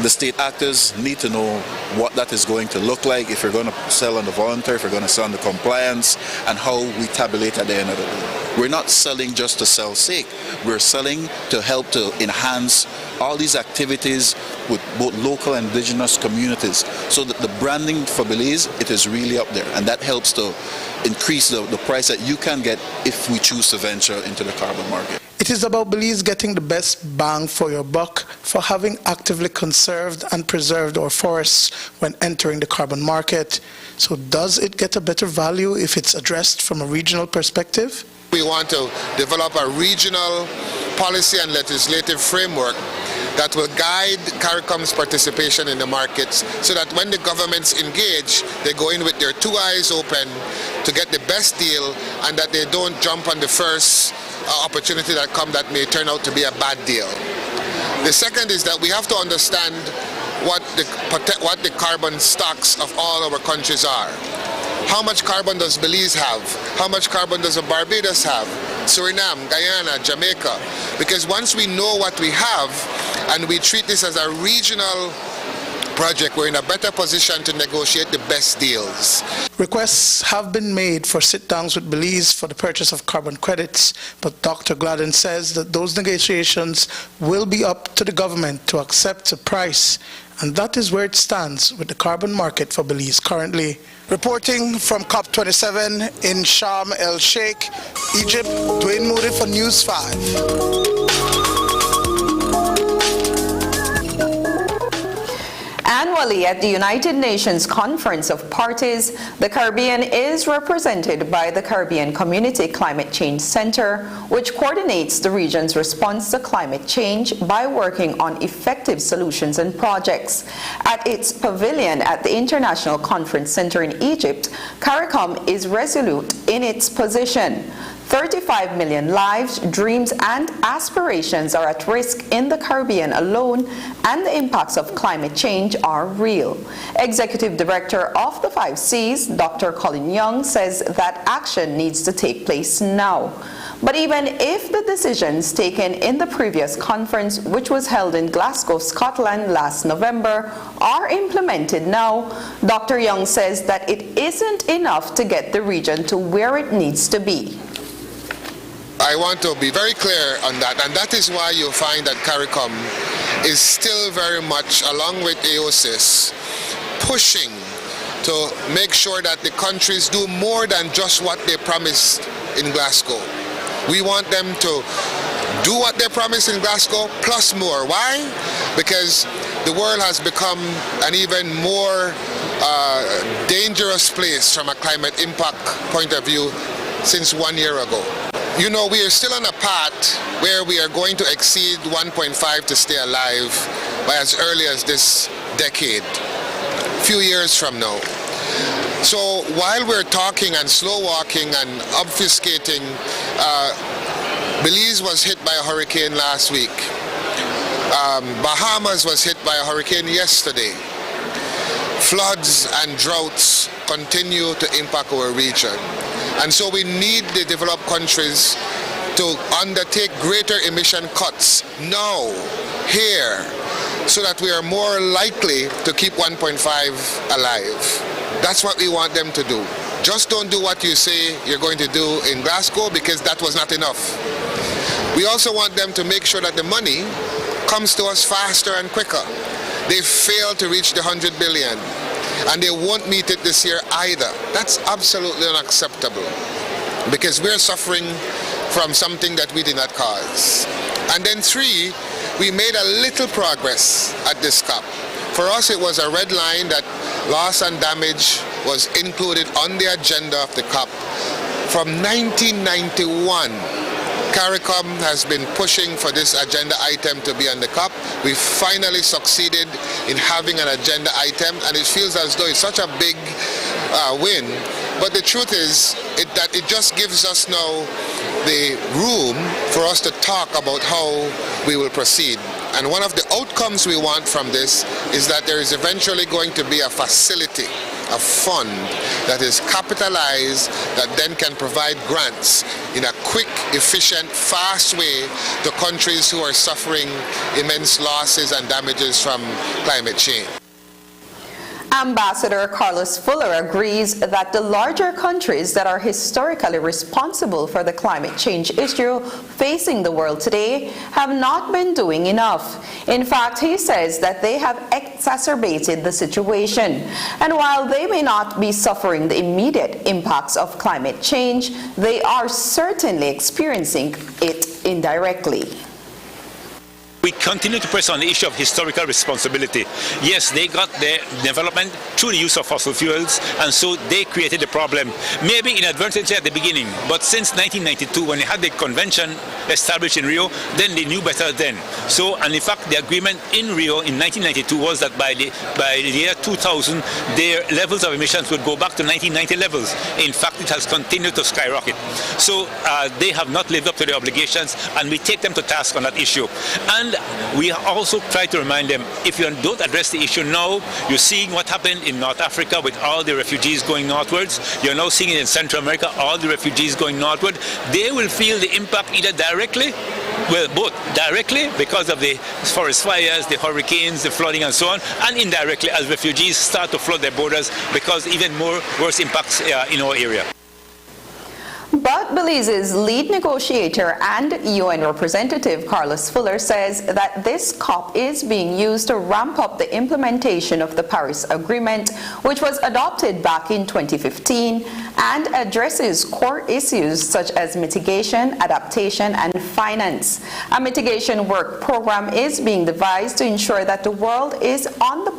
The state actors need to know what that is going to look like, if you're going to sell on the voluntary, if you're going to sell on the compliance, and how we tabulate at the end of the day. We're not selling just to sell's sake. We're selling to help to enhance all these activities with both local and indigenous communities, so that the branding for Belize, it is really up there, and that helps to increase the price that you can get if we choose to venture into the carbon market. It It is about Belize getting the best bang for your buck for having actively conserved and preserved our forests when entering the carbon market. So does it get a better value if it's addressed from a regional perspective? We want to develop a regional policy and legislative framework that will guide CARICOM's participation in the markets so that when the governments engage, they go in with their two eyes open to get the best deal and that they don't jump on the first opportunity that comes that may turn out to be a bad deal. The second is that we have to understand what the carbon stocks of all our countries are. How much carbon does Belize have? How much carbon does Barbados have? Suriname, Guyana, Jamaica? Because once we know what we have and we treat this as a regional project, we're in a better position to negotiate the best deals. Requests have been made for sit-downs with Belize for the purchase of carbon credits, but Dr. Gladden says that those negotiations will be up to the government to accept a price, and that is where it stands with the carbon market for Belize currently. Reporting from COP27 in Sharm el-Sheikh, Egypt, Dwayne Moody for News 5. Annually at the United Nations Conference of Parties, the Caribbean is represented by the Caribbean Community Climate Change Center, which coordinates the region's response to climate change by working on effective solutions and projects. At its pavilion at the International Conference Center in Egypt, CARICOM is resolute in its position. 35 million lives, dreams, and aspirations are at risk in the Caribbean alone, and the impacts of climate change are real. Executive Director of the 5 Cs, Dr. Colin Young, says that action needs to take place now. But even if the decisions taken in the previous conference, which was held in Glasgow, Scotland last November, are implemented now, Dr. Young says that it isn't enough to get the region to where it needs to be. I want to be very clear on that, and that is why you'll find that CARICOM is still very much, along with AOSIS, pushing to make sure that the countries do more than just what they promised in Glasgow. We want them to do what they promised in Glasgow, plus more. Why? Because the world has become an even more dangerous place from a climate impact point of view since 1 year ago. You know, we are still on a path where we are going to exceed 1.5 to stay alive by as early as this decade, a few years from now. So while we're talking and slow walking and obfuscating, Belize was hit by a hurricane last week. Bahamas was hit by a hurricane yesterday. Floods and droughts continue to impact our region. And so we need the developed countries to undertake greater emission cuts now, here, so that we are more likely to keep 1.5 alive. That's what we want them to do. Just don't do what you say you're going to do in Glasgow, because that was not enough. We also want them to make sure that the money comes to us faster and quicker. They failed to reach the 100 billion. And they won't meet it this year either. That's absolutely unacceptable, because we're suffering from something that we did not cause. And then 3, we made a little progress at this COP. For us, it was a red line that loss and damage was included on the agenda of the COP. From 1991, CARICOM has been pushing for this agenda item to be on the COP. We finally succeeded in having an agenda item, and it feels as though it's such a big win. But the truth is that it just gives us now the room for us to talk about how we will proceed. And one of the outcomes we want from this is that there is eventually going to be a facility, a fund that is capitalized, that then can provide grants in a quick, efficient, fast way to countries who are suffering immense losses and damages from climate change. Ambassador Carlos Fuller agrees that the larger countries that are historically responsible for the climate change issue facing the world today have not been doing enough. In fact, he says that they have exacerbated the situation. And while they may not be suffering the immediate impacts of climate change, they are certainly experiencing it indirectly. We continue to press on the issue of historical responsibility. Yes, they got their development through the use of fossil fuels, and so they created the problem, maybe inadvertently at the beginning, but since 1992, when they had the convention established in Rio, then they knew better then. So, and in fact, the agreement in Rio in 1992 was that by the year 2000, their levels of emissions would go back to 1990 levels. In fact, it has continued to skyrocket. So they have not lived up to their obligations, and we take them to task on that issue. And we also try to remind them, if you don't address the issue now, you're seeing what happened in North Africa with all the refugees going northwards. You're now seeing it in Central America, all the refugees going northward. They will feel the impact either directly, well, both directly because of the forest fires, the hurricanes, the flooding and so on, and indirectly as refugees start to flood their borders because even more worse impacts in our area. But Belize's lead negotiator and UN representative Carlos Fuller says that this COP is being used to ramp up the implementation of the Paris Agreement, which was adopted back in 2015 and addresses core issues such as mitigation, adaptation, and finance. A mitigation work program is being devised to ensure that the world is on the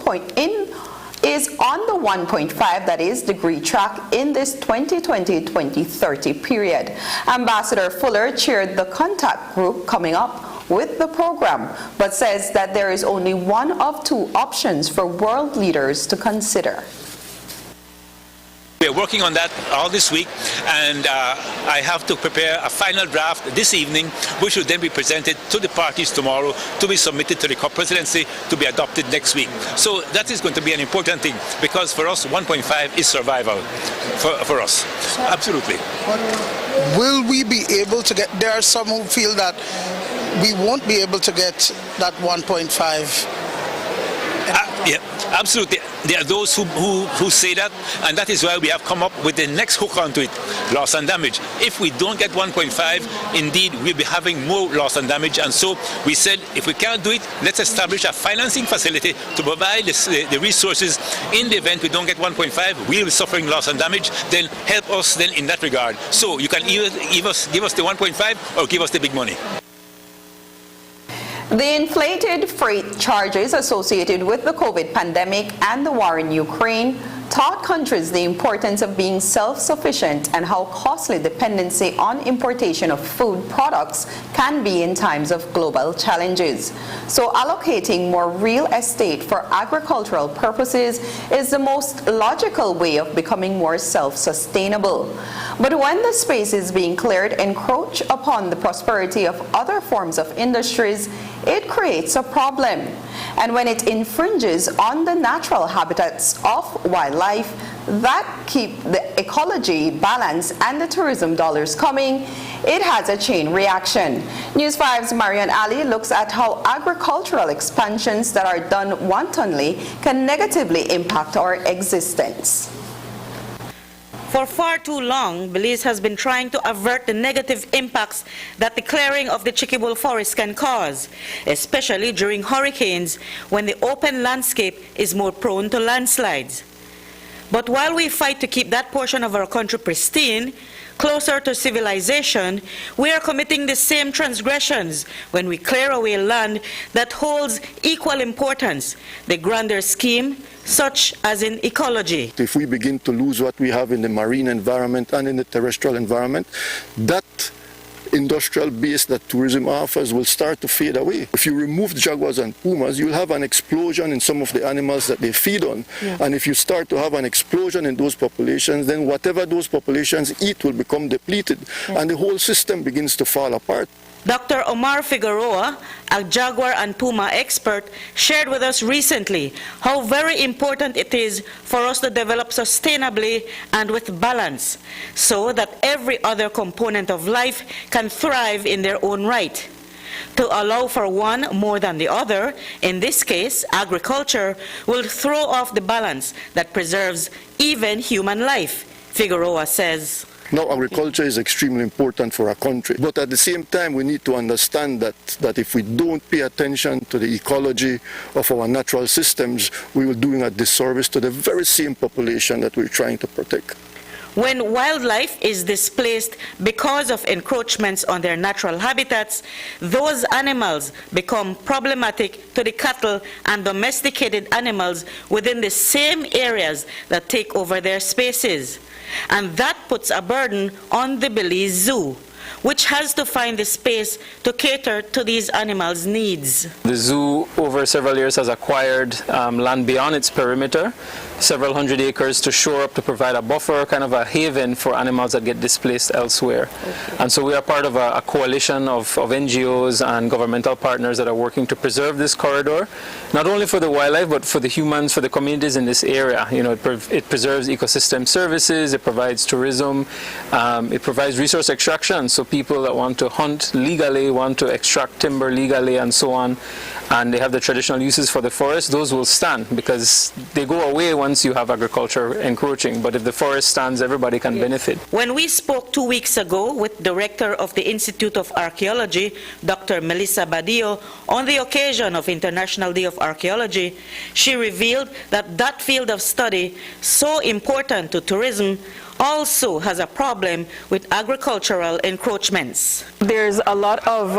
1.5, that is, degree track in this 2020-2030 period. Ambassador Fuller chaired the contact group coming up with the program, but says that there is only one of two options for world leaders to consider. We're working on that all this week, and I have to prepare a final draft this evening, which will then be presented to the parties tomorrow to be submitted to the COP presidency to be adopted next week. So that is going to be an important thing, because for us 1.5 is survival for us. Absolutely. Will we be able to get, there are some who feel that we won't be able to get that 1.5. Yeah, absolutely. There are those who say that, and that is why we have come up with the next hook onto it, loss and damage. If we don't get 1.5, indeed, we'll be having more loss and damage. And so we said, if we can't do it, let's establish a financing facility to provide the resources in the event we don't get 1.5, we'll be suffering loss and damage, then help us then in that regard. So you can either give us the 1.5 or give us the big money. The inflated freight charges associated with the COVID pandemic and the war in Ukraine taught countries the importance of being self-sufficient and how costly dependency on importation of food products can be in times of global challenges. So allocating more real estate for agricultural purposes is the most logical way of becoming more self-sustainable. But when the space is being cleared encroach upon the prosperity of other forms of industries, it creates a problem. And when it infringes on the natural habitats of wildlife that keep the ecology balance and the tourism dollars coming, it has a chain reaction. News 5's Marian Ali looks at how agricultural expansions that are done wantonly can negatively impact our existence. For far too long, Belize has been trying to avert the negative impacts that the clearing of the Chiquibul forest can cause, especially during hurricanes when the open landscape is more prone to landslides. But while we fight to keep that portion of our country pristine, closer to civilization, we are committing the same transgressions when we clear away land that holds equal importance, the grander scheme, such as in ecology. If we begin to lose what we have in the marine environment and in the terrestrial environment, that industrial base that tourism offers will start to fade away. If you remove jaguars and pumas, you'll have an explosion in some of the animals that they feed on. Yeah. And if you start to have an explosion in those populations, then whatever those populations eat will become depleted, and the whole system begins to fall apart. Dr. Omar Figueroa, a jaguar and puma expert, shared with us recently how very important it is for us to develop sustainably and with balance, so that every other component of life can thrive in their own right. To allow for one more than the other, in this case, agriculture, will throw off the balance that preserves even human life, Figueroa says. Now, agriculture is extremely important for our country, but at the same time, we need to understand that if we don't pay attention to the ecology of our natural systems, we will be doing a disservice to the very same population that we're trying to protect. When wildlife is displaced because of encroachments on their natural habitats, those animals become problematic to the cattle and domesticated animals within the same areas that take over their spaces. And that puts a burden on the Belize Zoo, which has to find the space to cater to these animals' needs. The zoo over several years has acquired land beyond its perimeter, several hundred acres to shore up to provide a buffer, kind of a haven for animals that get displaced elsewhere. Okay. And so we are part of a coalition of NGOs and governmental partners that are working to preserve this corridor, not only for the wildlife, but for the humans, for the communities in this area. You know, it preserves ecosystem services, it provides tourism, it provides resource extraction, so people that want to hunt legally, want to extract timber legally and so on, and they have the traditional uses for the forest, those will stand because they go away once you have agriculture encroaching. But if the forest stands, everybody can benefit. When we spoke 2 weeks ago with Director of the Institute of Archaeology, Dr. Melissa Badillo, on the occasion of International Day of Archaeology, she revealed that that field of study, so important to tourism, also has a problem with agricultural encroachments. There's a lot of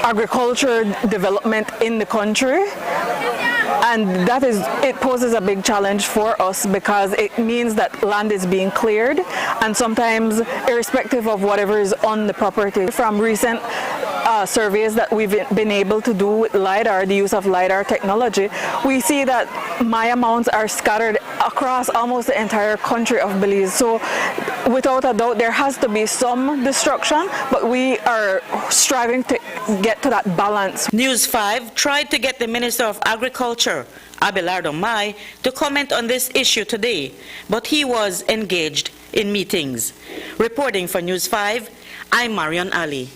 agriculture development in the country, and it poses a big challenge for us because it means that land is being cleared, and sometimes irrespective of whatever is on the property. From recent surveys that we've been able to do with LiDAR, the use of LiDAR technology, we see that Maya mounds are scattered across almost the entire country of Belize. So without a doubt, there has to be some destruction, but we are striving to get to that balance. News 5 tried to get the Minister of Agriculture, Abelardo Mai, to comment on this issue today, but he was engaged in meetings. Reporting for News 5, I'm Marion Ali.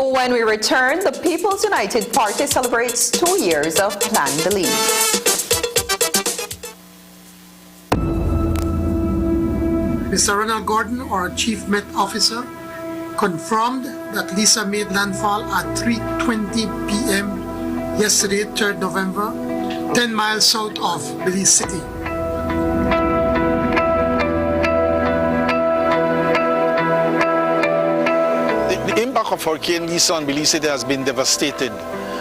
When we return, the People's United Party celebrates 2 years of Plan Belize. Mr. Ronald Gordon, our Chief Met Officer, confirmed that Lisa made landfall at 3:20 p.m. yesterday, 3rd November, 10 miles south of Belize City. The impact of Hurricane Lisa on Belize City has been devastating.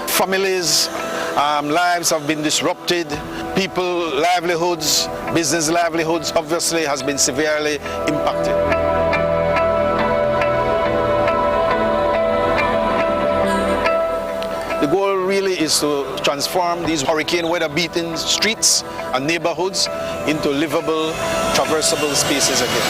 Families' lives have been disrupted. People, livelihoods, business livelihoods, obviously has been severely impacted. The goal really is to transform these hurricane weather-beaten streets and neighborhoods into livable, traversable spaces again.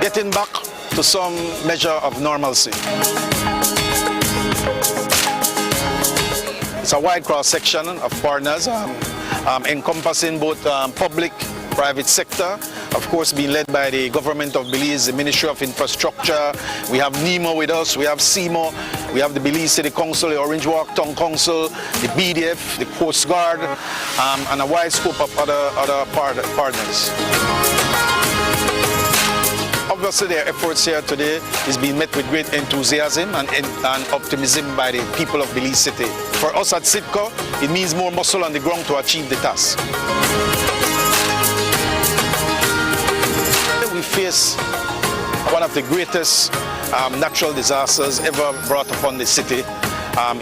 Getting back to some measure of normalcy. It's a wide cross-section of partners encompassing both public, private sector, of course being led by the government of Belize, the Ministry of Infrastructure. We have NEMO with us, we have CIMO, we have the Belize City Council, the Orange Walk Town Council, the BDF, the Coast Guard, and a wide scope of other partners. Obviously, their efforts here today is being met with great enthusiasm and optimism by the people of Belize City. For us at CITCO, it means more muscle on the ground to achieve the task. We face one of the greatest natural disasters ever brought upon the city.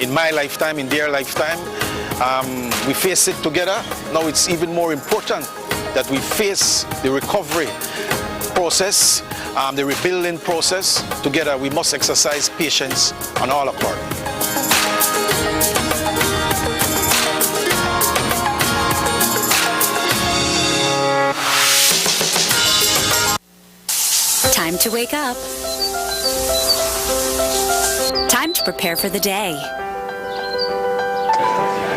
In my lifetime, in their lifetime, we face it together. Now it's even more important that we face the recovery process, the rebuilding process together. We must exercise patience on all accord. Time to wake up. Time to prepare for the day.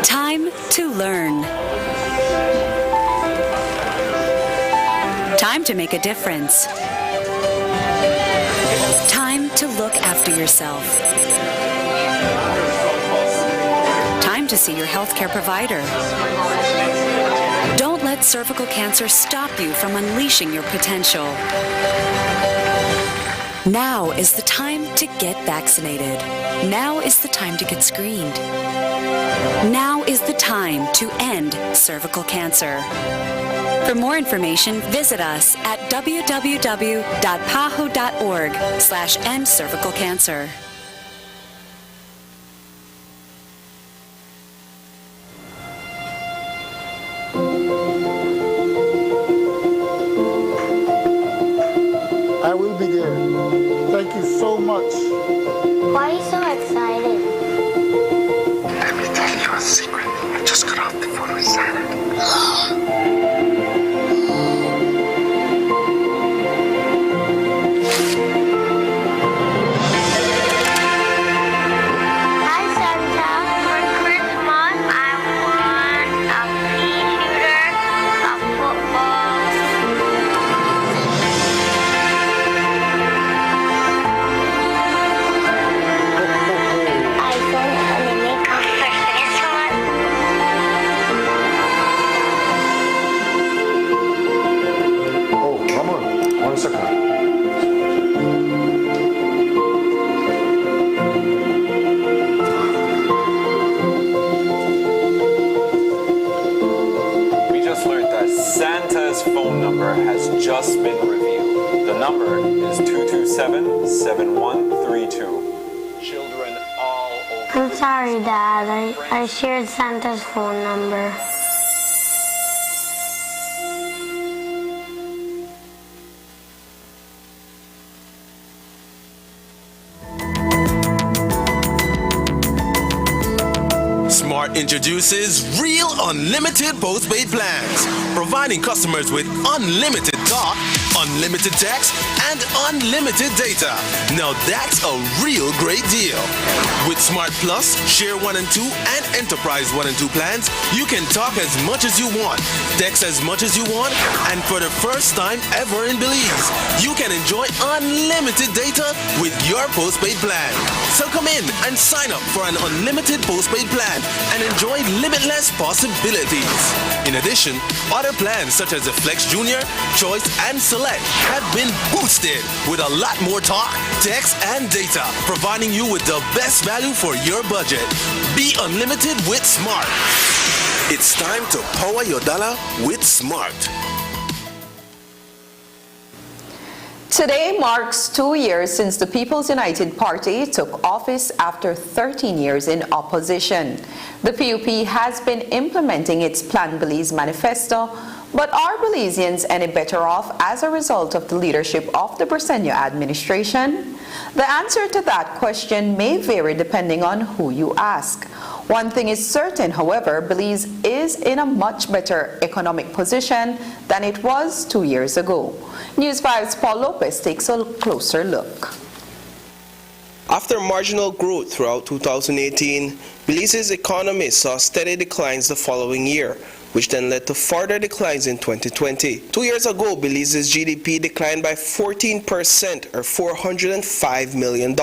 Time to learn. Time to make a difference. Time to look after yourself. Time to see your healthcare provider. Don't let cervical cancer stop you from unleashing your potential. Now is the time to get vaccinated. Now is the time to get screened. Now is the time to end cervical cancer. For more information, visit us at www.paho.org/endcervicalcancer. I will be there. Thank you so much. Why are you so excited? Let me tell you a secret. I just got off the phone with Sarah. Hi, Santa. For Christmas, I want a pea shooter, a football. iPhone and a makeup for Christmas. Oh, come on. 1 second. We just learned that Santa's phone number has just been revealed. The number is 227-7132. Children all over. I'm sorry, Dad. I shared Santa's phone number. Smart introduces Real Unlimited Postpaid Plans, providing customers with unlimited talk, unlimited text, and unlimited data. Now that's a real great deal. With Smart Plus, Share 1 and 2, and Enterprise 1 and 2 plans, you can talk as much as you want, text as much as you want, and for the first time ever in Belize, you can enjoy unlimited data with your postpaid plan. So come in and sign up for an unlimited postpaid plan and enjoy limitless possibilities. In addition, other plans such as the Flex Junior, Choice, and Select have been boosted with a lot more talk, text, and data, providing you with the best value for your budget. Be unlimited with Smart. It's time to power your dollar with Smart. Today marks 2 years since the People's United Party took office after 13 years in opposition. The PUP has been implementing its Plan Belize manifesto, but are Belizeans any better off as a result of the leadership of the Bresenio administration? The answer to that question may vary depending on who you ask. One thing is certain, however, Belize is in a much better economic position than it was 2 years ago. News 5's Paul Lopez takes a closer look. After marginal growth throughout 2018, Belize's economy saw steady declines the following year, which then led to further declines in 2020. 2 years ago, Belize's GDP declined by 14%, or $405 million.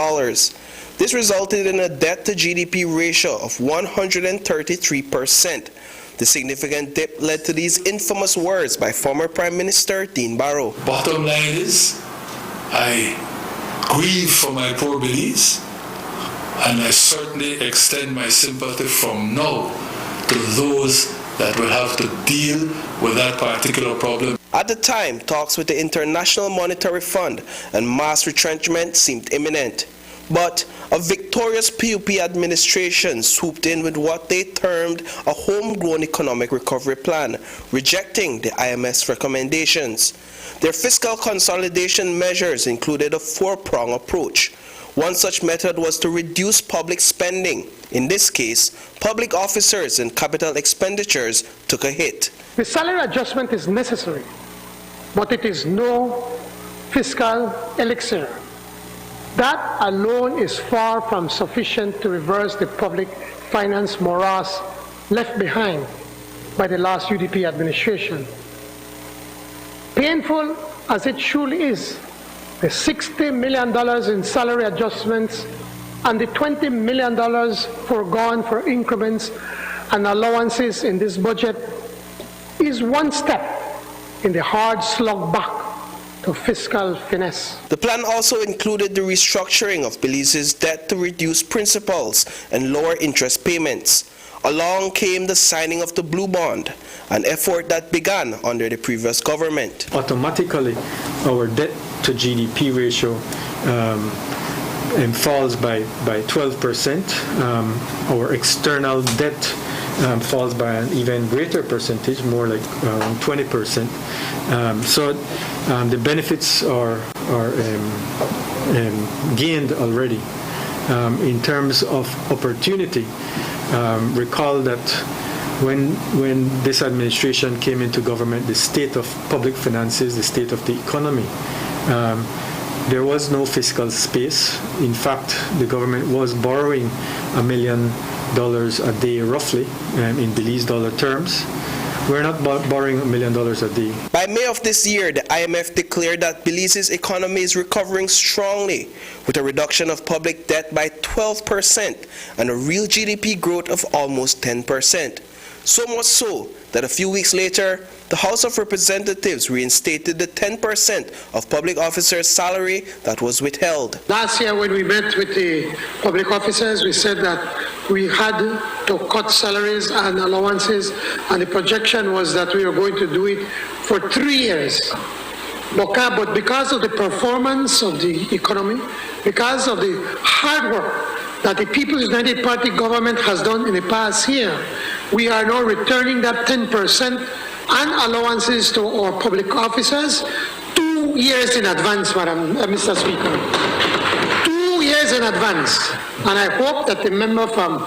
This resulted in a debt-to-GDP ratio of 133%. The significant dip led to these infamous words by former Prime Minister Dean Barrow. Bottom line is, I grieve for my poor Belize, and I certainly extend my sympathy from now to those that will have to deal with that particular problem. At the time, talks with the International Monetary Fund and mass retrenchment seemed imminent. But a victorious PUP administration swooped in with what they termed a homegrown economic recovery plan, rejecting the IMF's recommendations. Their fiscal consolidation measures included a four-pronged approach. One such method was to reduce public spending. In this case, public officers and capital expenditures took a hit. The salary adjustment is necessary, but it is no fiscal elixir. That alone is far from sufficient to reverse the public finance morass left behind by the last UDP administration. Painful as it surely is, the $60 million in salary adjustments and the $20 million foregone for increments and allowances in this budget is one step in the hard slog back to fiscal finesse. The plan also included the restructuring of Belize's debt to reduce principals and lower interest payments. Along came the signing of the Blue Bond, an effort that began under the previous government. Automatically, our debt to GDP ratio falls by 12%. Our external debt falls by an even greater percentage, more like around 20%. So the benefits are gained already. In terms of opportunity, recall that when this administration came into government, the state of public finances, the state of the economy, there was no fiscal space. In fact, the government was borrowing $1 million a day roughly in Belize dollar terms. We're not borrowing $1 million a day. By May of this year, the IMF declared that Belize's economy is recovering strongly, with a reduction of public debt by 12% and a real GDP growth of almost 10%. So much so that a few weeks later, the House of Representatives reinstated the 10% of public officers' salary that was withheld. Last year when we met with the public officers, we said that we had to cut salaries and allowances, and the projection was that we were going to do it for 3 years. But because of the performance of the economy, because of the hard work that the People's United Party government has done in the past year, we are now returning that 10% and allowances to our public officers 2 years in advance, Mr. Speaker. 2 years in advance. And I hope that the member from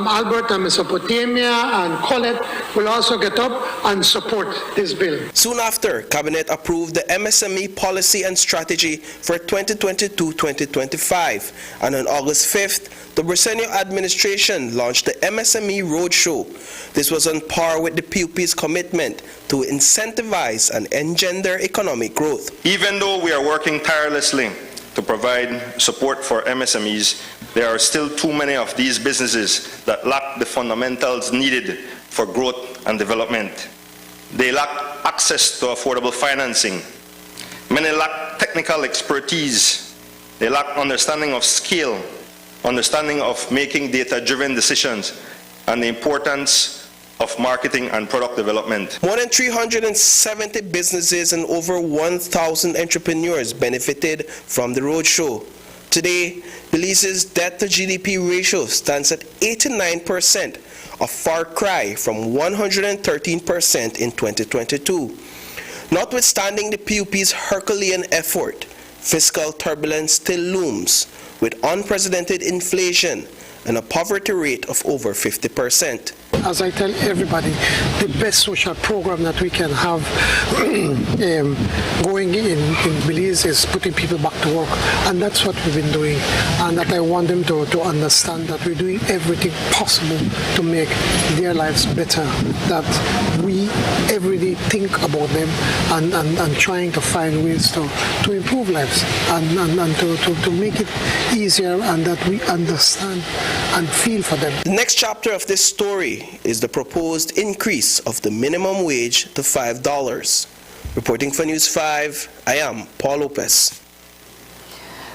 Albert and Mesopotamia and Colette will also get up and support this bill. Soon after, Cabinet approved the MSME policy and strategy for 2022-2025. And on August 5th, the Briceño administration launched the MSME Roadshow. This was on par with the PUP's commitment to incentivize and engender economic growth. Even though we are working tirelessly to provide support for MSMEs, there are still too many of these businesses that lack the fundamentals needed for growth and development. They lack access to affordable financing. Many lack technical expertise. They lack understanding of scale, understanding of making data-driven decisions, and the importance of marketing and product development. More than 370 businesses and over 1,000 entrepreneurs benefited from the roadshow. Today, Belize's debt to GDP ratio stands at 89%, a far cry from 113% in 2022. Notwithstanding the PUP's Herculean effort, fiscal turbulence still looms, with unprecedented inflation and a poverty rate of over 50%. As I tell everybody, the best social program that we can have going in Belize is putting people back to work, and that's what we've been doing, and that I want them to understand that we're doing everything possible to make their lives better, that we every day think about them and trying to find ways to improve lives and to make it easier, and that we understand and feel for them. The next chapter of this story is the proposed increase of the minimum wage to $5. Reporting for News 5, I am Paul Lopez.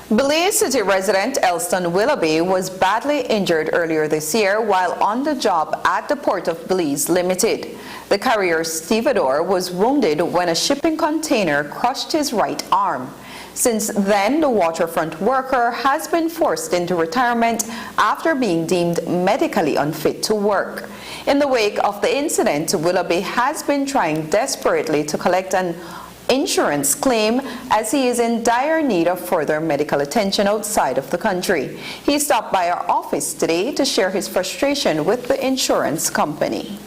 Belize City resident Elston Willoughby was badly injured earlier this year while on the job at the Port of Belize Limited. The carrier stevedore was wounded when a shipping container crushed his right arm. Since then, the waterfront worker has been forced into retirement after being deemed medically unfit to work. In the wake of the incident, Willoughby has been trying desperately to collect an insurance claim as he is in dire need of further medical attention outside of the country. He stopped by our office today to share his frustration with the insurance company.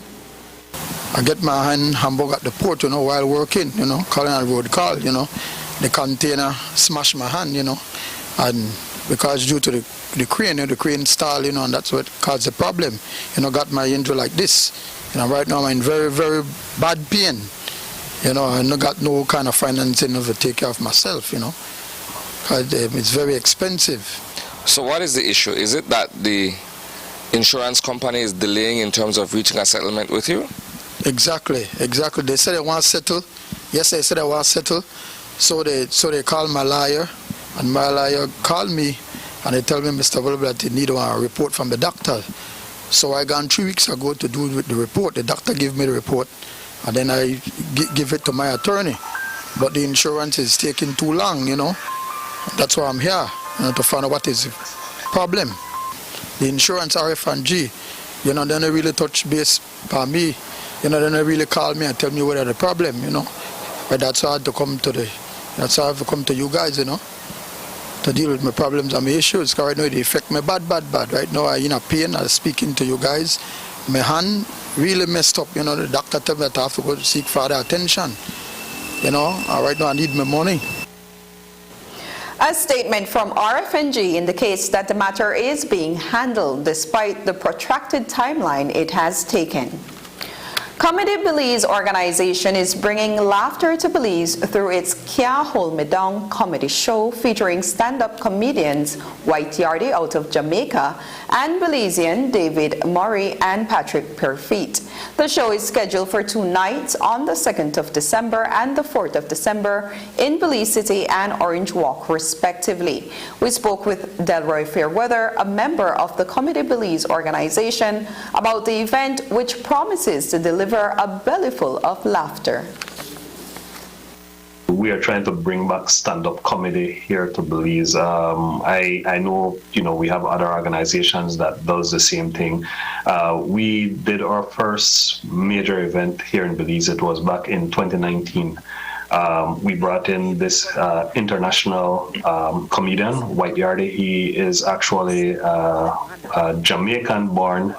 I get my hand hamburger at the port, while working, calling a road call, the container smashed my hand, and because due to the crane, the crane stall, and that's what caused the problem, got my injury like this. Right now I'm in very, very bad pain, I no got no kind of financing to take care of myself, because it's very expensive. So what is the issue? Is it that the insurance company is delaying in terms of reaching a settlement with you? Exactly. They said they want to settle. Yes, they said they want to settle. So they call my lawyer, and my lawyer called me, and they tell me, Mr. Wilbur, that they need a report from the doctor. So I gone 3 weeks ago to do the report. The doctor gave me the report, and then I give it to my attorney. But the insurance is taking too long, you know. That's why I'm here, to find out what is the problem. The insurance, RF&G, you know, they don't really touch base for me. You know, they don't really call me and tell me what are the problem, you know. But that's why I have to come to you guys, you know, to deal with my problems and my issues. Because right now they affect me bad. Right now I'm in pain. I'm speaking to you guys. My hand really messed up, you know. The doctor told me that I have to go seek further attention. You know, right now I need my money. A statement from RF&G indicates that the matter is being handled despite the protracted timeline it has taken. Comedy Belize organization is bringing laughter to Belize through its Can't Hold Me Down comedy show featuring stand-up comedians White Yardie out of Jamaica and Belizean David Murray and Patrick Perfeet. The show is scheduled for 2 nights on the 2nd of December and the 4th of December in Belize City and Orange Walk, respectively. We spoke with Delroy Fairweather, a member of the Comedy Belize organization, about the event, which promises to deliver a bellyful of laughter. We are trying to bring back stand-up comedy here to Belize. I know, you know, we have other organizations that does the same thing. We did our first major event here in Belize. It was back in 2019. We brought in this international comedian, White Yardie. He is actually a Jamaican-born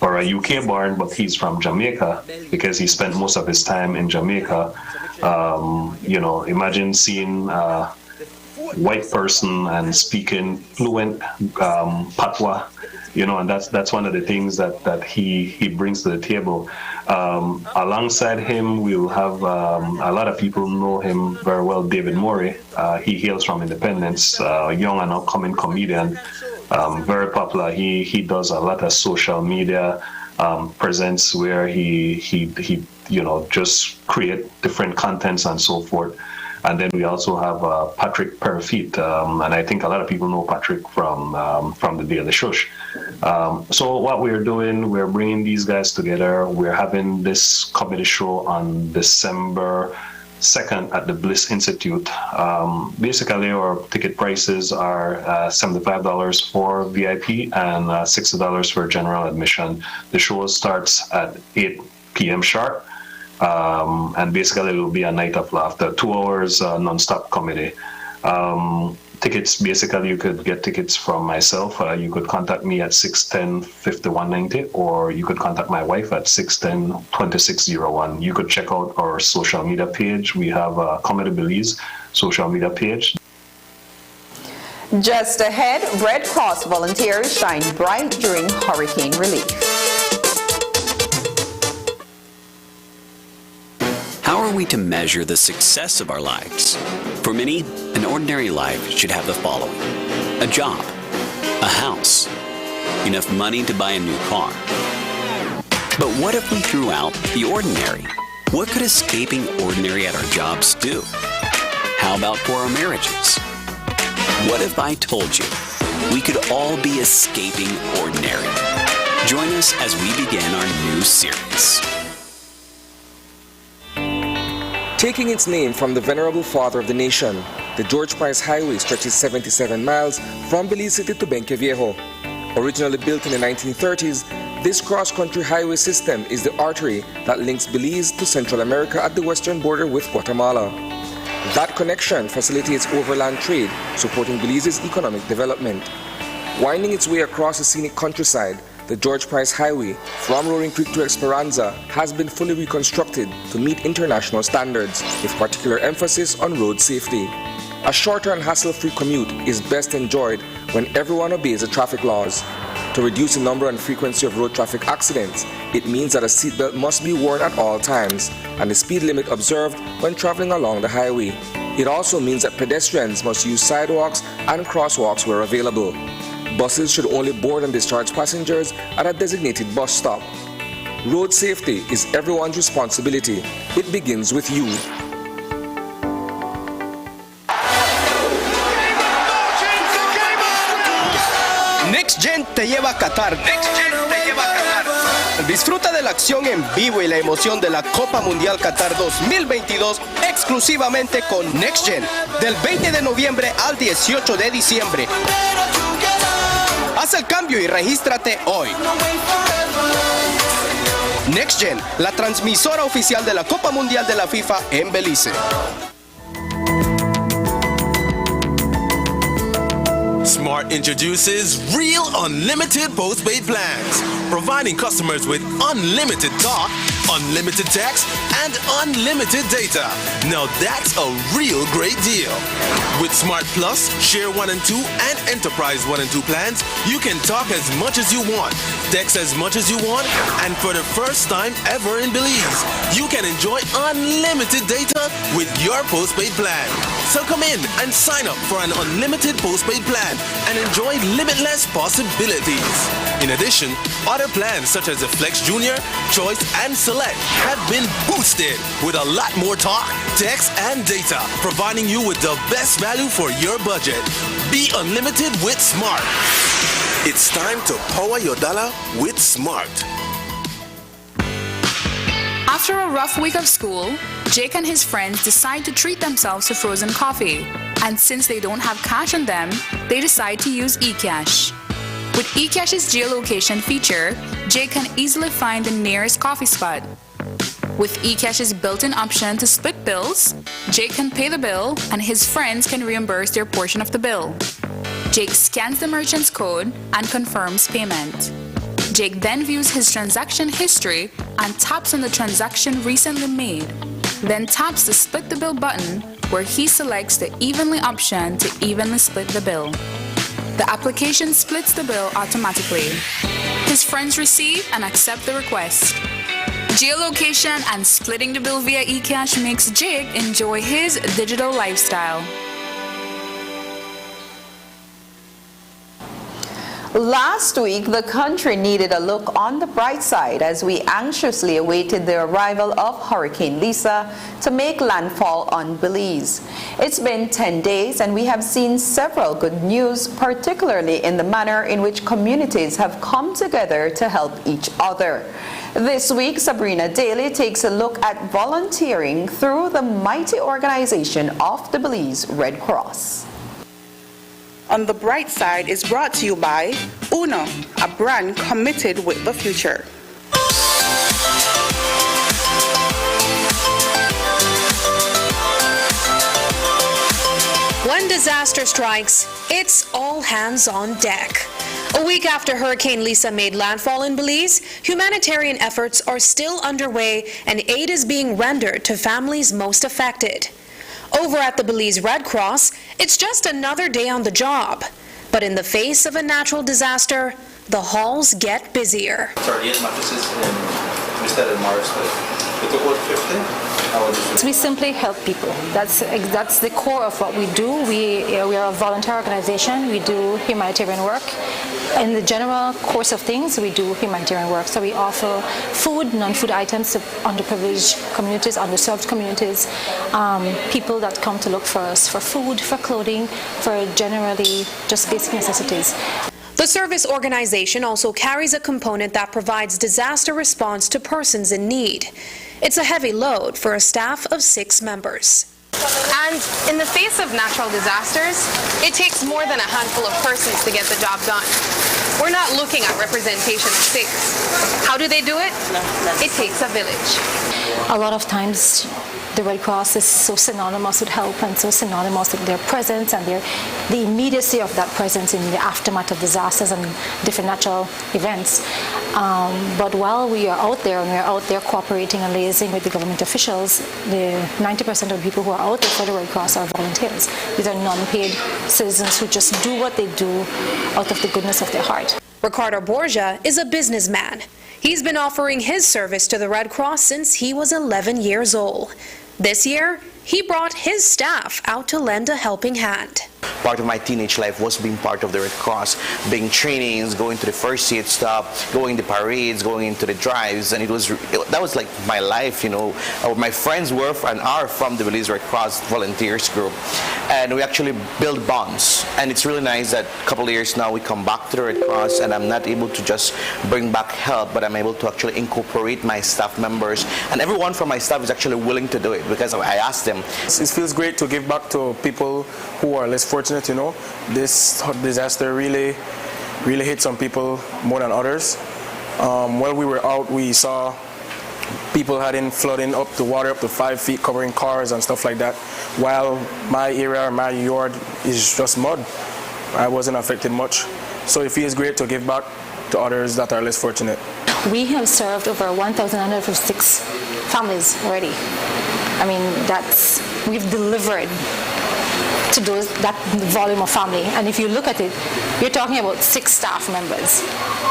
or a UK-born, but he's from Jamaica because he spent most of his time in Jamaica. You know, imagine seeing a white person and speaking fluent patois, you know, and that's one of the things that he brings to the table. Alongside him, we'll have a lot of people know him very well, David Murray. He hails from Independence, a young and upcoming comedian. Very popular. He does a lot of social media presence where he you know, just create different contents and so forth. And then we also have Patrick Perfeet, and I think a lot of people know Patrick from the Daily Shush. So what we're doing, we're bringing these guys together. We're having this comedy show on December 2nd at the Bliss Institute. Basically, our ticket prices are $75 for VIP and $60 for general admission. The show starts at 8 p.m. sharp. And basically it will be a night of laughter, 2 hours non-stop comedy. Tickets, basically you could get tickets from myself. You could contact me at 610-5190, or you could contact my wife at 610-2601. You could check out our social media page. We have a Comedy Belize social media page. Just ahead, Red Cross volunteers shine bright during hurricane relief. How are we to measure the success of our lives? For many, an ordinary life should have the following: a job, a house, enough money to buy a new car. But what if we threw out the ordinary? What could escaping ordinary at our jobs do? How about for our marriages? What if I told you we could all be escaping ordinary? Join us as we begin our new series. Taking its name from the venerable father of the nation, the George Price Highway stretches 77 miles from Belize City to Benqueviejo. Originally built in the 1930s, this cross-country highway system is the artery that links Belize to Central America at the western border with Guatemala. That connection facilitates overland trade, supporting Belize's economic development. Winding its way across the scenic countryside, the George Price Highway from Roaring Creek to Esperanza has been fully reconstructed to meet international standards, with particular emphasis on road safety. A shorter and hassle-free commute is best enjoyed when everyone obeys the traffic laws. To reduce the number and frequency of road traffic accidents, it means that a seatbelt must be worn at all times and the speed limit observed when traveling along the highway. It also means that pedestrians must use sidewalks and crosswalks where available. Buses should only board and discharge passengers at a designated bus stop. Road safety is everyone's responsibility. It begins with you. lleva a Qatar. Disfruta de la acción en vivo y la emoción de la Copa Mundial Qatar 2022 exclusivamente con NextGen, del 20 de noviembre al 18 de diciembre. Haz el cambio y regístrate hoy. NextGen, la transmisora oficial de la Copa Mundial de la FIFA en Belice. Smart introduces Real Unlimited Postpaid Plans, providing customers with unlimited talk, unlimited text, and unlimited data. Now that's a real great deal. With Smart Plus, Share 1 and 2, and Enterprise 1 and 2 plans, you can talk as much as you want, text as much as you want, and for the first time ever in Belize, you can enjoy unlimited data with your postpaid plan. So come in and sign up for an unlimited postpaid plan and enjoy limitless possibilities. In addition, other plans such as the Flex Junior, Choice, and Select have been boosted with a lot more talk, text, and data, providing you with the best value for your budget. Be unlimited with Smart. It's time to power your dollar with Smart. After a rough week of school, Jake and his friends decide to treat themselves to frozen coffee. And since they don't have cash on them, they decide to use eCash. With eCash's geolocation feature, Jake can easily find the nearest coffee spot. With eCash's built-in option to split bills, Jake can pay the bill and his friends can reimburse their portion of the bill. Jake scans the merchant's code and confirms payment. Jake then views his transaction history and taps on the transaction recently made, then taps the split the bill button where he selects the evenly option to evenly split the bill. The application splits the bill automatically. His friends receive and accept the request. Geolocation and splitting the bill via eCash makes Jake enjoy his digital lifestyle. Last week, the country needed a look on the bright side as we anxiously awaited the arrival of Hurricane Lisa to make landfall on Belize. It's been 10 days and we have seen several good news, particularly in the manner in which communities have come together to help each other. This week, Sabrina Daly takes a look at volunteering through the mighty organization of the Belize Red Cross. On the Bright Side is brought to you by Uno, a brand committed with the future. When disaster strikes, it's all hands on deck. A week after Hurricane Lisa made landfall in Belize, humanitarian efforts are still underway and aid is being rendered to families most affected. Over at the Belize Red Cross, it's just another day on the job. But in the face of a natural disaster, the halls get busier. 38 mattresses and we started March, it took about 50. We simply help people. That's the core of what we do. We are a volunteer organization. We do humanitarian work. In the general course of things, we do humanitarian work. So we offer food, non-food items to underprivileged communities, underserved communities, people that come to look for us for food, for clothing, for generally just basic necessities. The service organization also carries a component that provides disaster response to persons in need. It's a heavy load for a staff of 6 members. And in the face of natural disasters, it takes more than a handful of persons to get the job done. We're not looking at representation of 6. How do they do it? It takes a village. A lot of times, the Red Cross is so synonymous with help and so synonymous with their presence and the immediacy of that presence in the aftermath of disasters and different natural events. But while we are out there and we're out there cooperating and liaising with the government officials, the 90% of the people who are out there for the Red Cross are volunteers. These are non-paid citizens who just do what they do out of the goodness of their heart. Ricardo Borgia is a businessman. He's been offering his service to the Red Cross since he was 11 years old. This year, he brought his staff out to lend a helping hand. Part of my teenage life was being part of the Red Cross, being trainings, going to the first aid stop, going to parades, going into the drives, and that was like my life, you know. My friends were and are from the Belize Red Cross volunteers group, and we actually build bonds. And it's really nice that a couple of years now we come back to the Red Cross, and I'm not able to just bring back help, but I'm able to actually incorporate my staff members, and everyone from my staff is actually willing to do it because I asked them. It feels great to give back to people who are less fortunate. You know, this disaster really hit some people more than others. While we were out, we saw people flooding up the water up to 5 feet, covering cars and stuff like that. While my area, my yard is just mud, I wasn't affected much. So it feels great to give back to others that are less fortunate. We have served over 1,156 families already. I mean, we've delivered to that volume of family. And if you look at it, you're talking about 6 staff members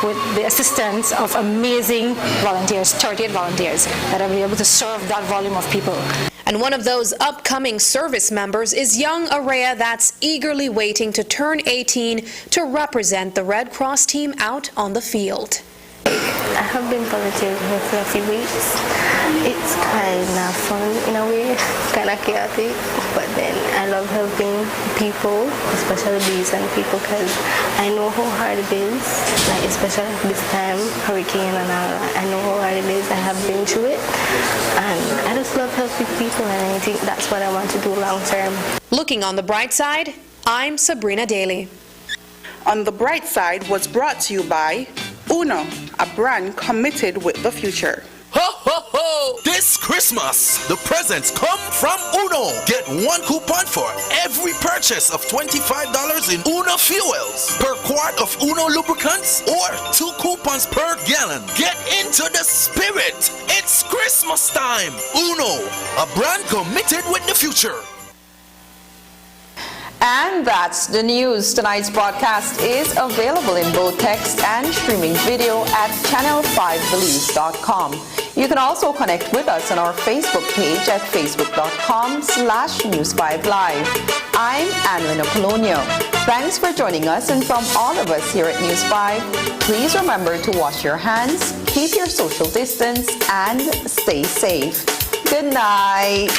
with the assistance of amazing volunteers, 38 volunteers that are able to serve that volume of people. And one of those upcoming service members is young Araya that's eagerly waiting to turn 18 to represent the Red Cross team out on the field. I have been volunteering here for a few weeks. It's kind of fun in a way, kind of chaotic, but then I love helping people, especially Belizean people, because I know how hard it is, like especially this time, hurricane and all that. I know how hard it is. I have been through it, and I just love helping people, and I think that's what I want to do long term. Looking on the bright side, I'm Sabrina Daly. On the Bright Side was brought to you by Uno, a brand committed with the future. Ho, ho, ho! This Christmas, the presents come from Uno. Get 1 coupon for every purchase of $25 in Uno fuels, per quart of Uno lubricants, or 2 coupons per gallon. Get into the spirit. It's Christmas time. Uno, a brand committed with the future. And that's the news. Tonight's broadcast is available in both text and streaming video at channel5belize.com. You can also connect with us on our Facebook page at facebook.com/News5Live. I'm Annalena Polonio. Thanks for joining us, and from all of us here at News 5, please remember to wash your hands, keep your social distance, and stay safe. Good night.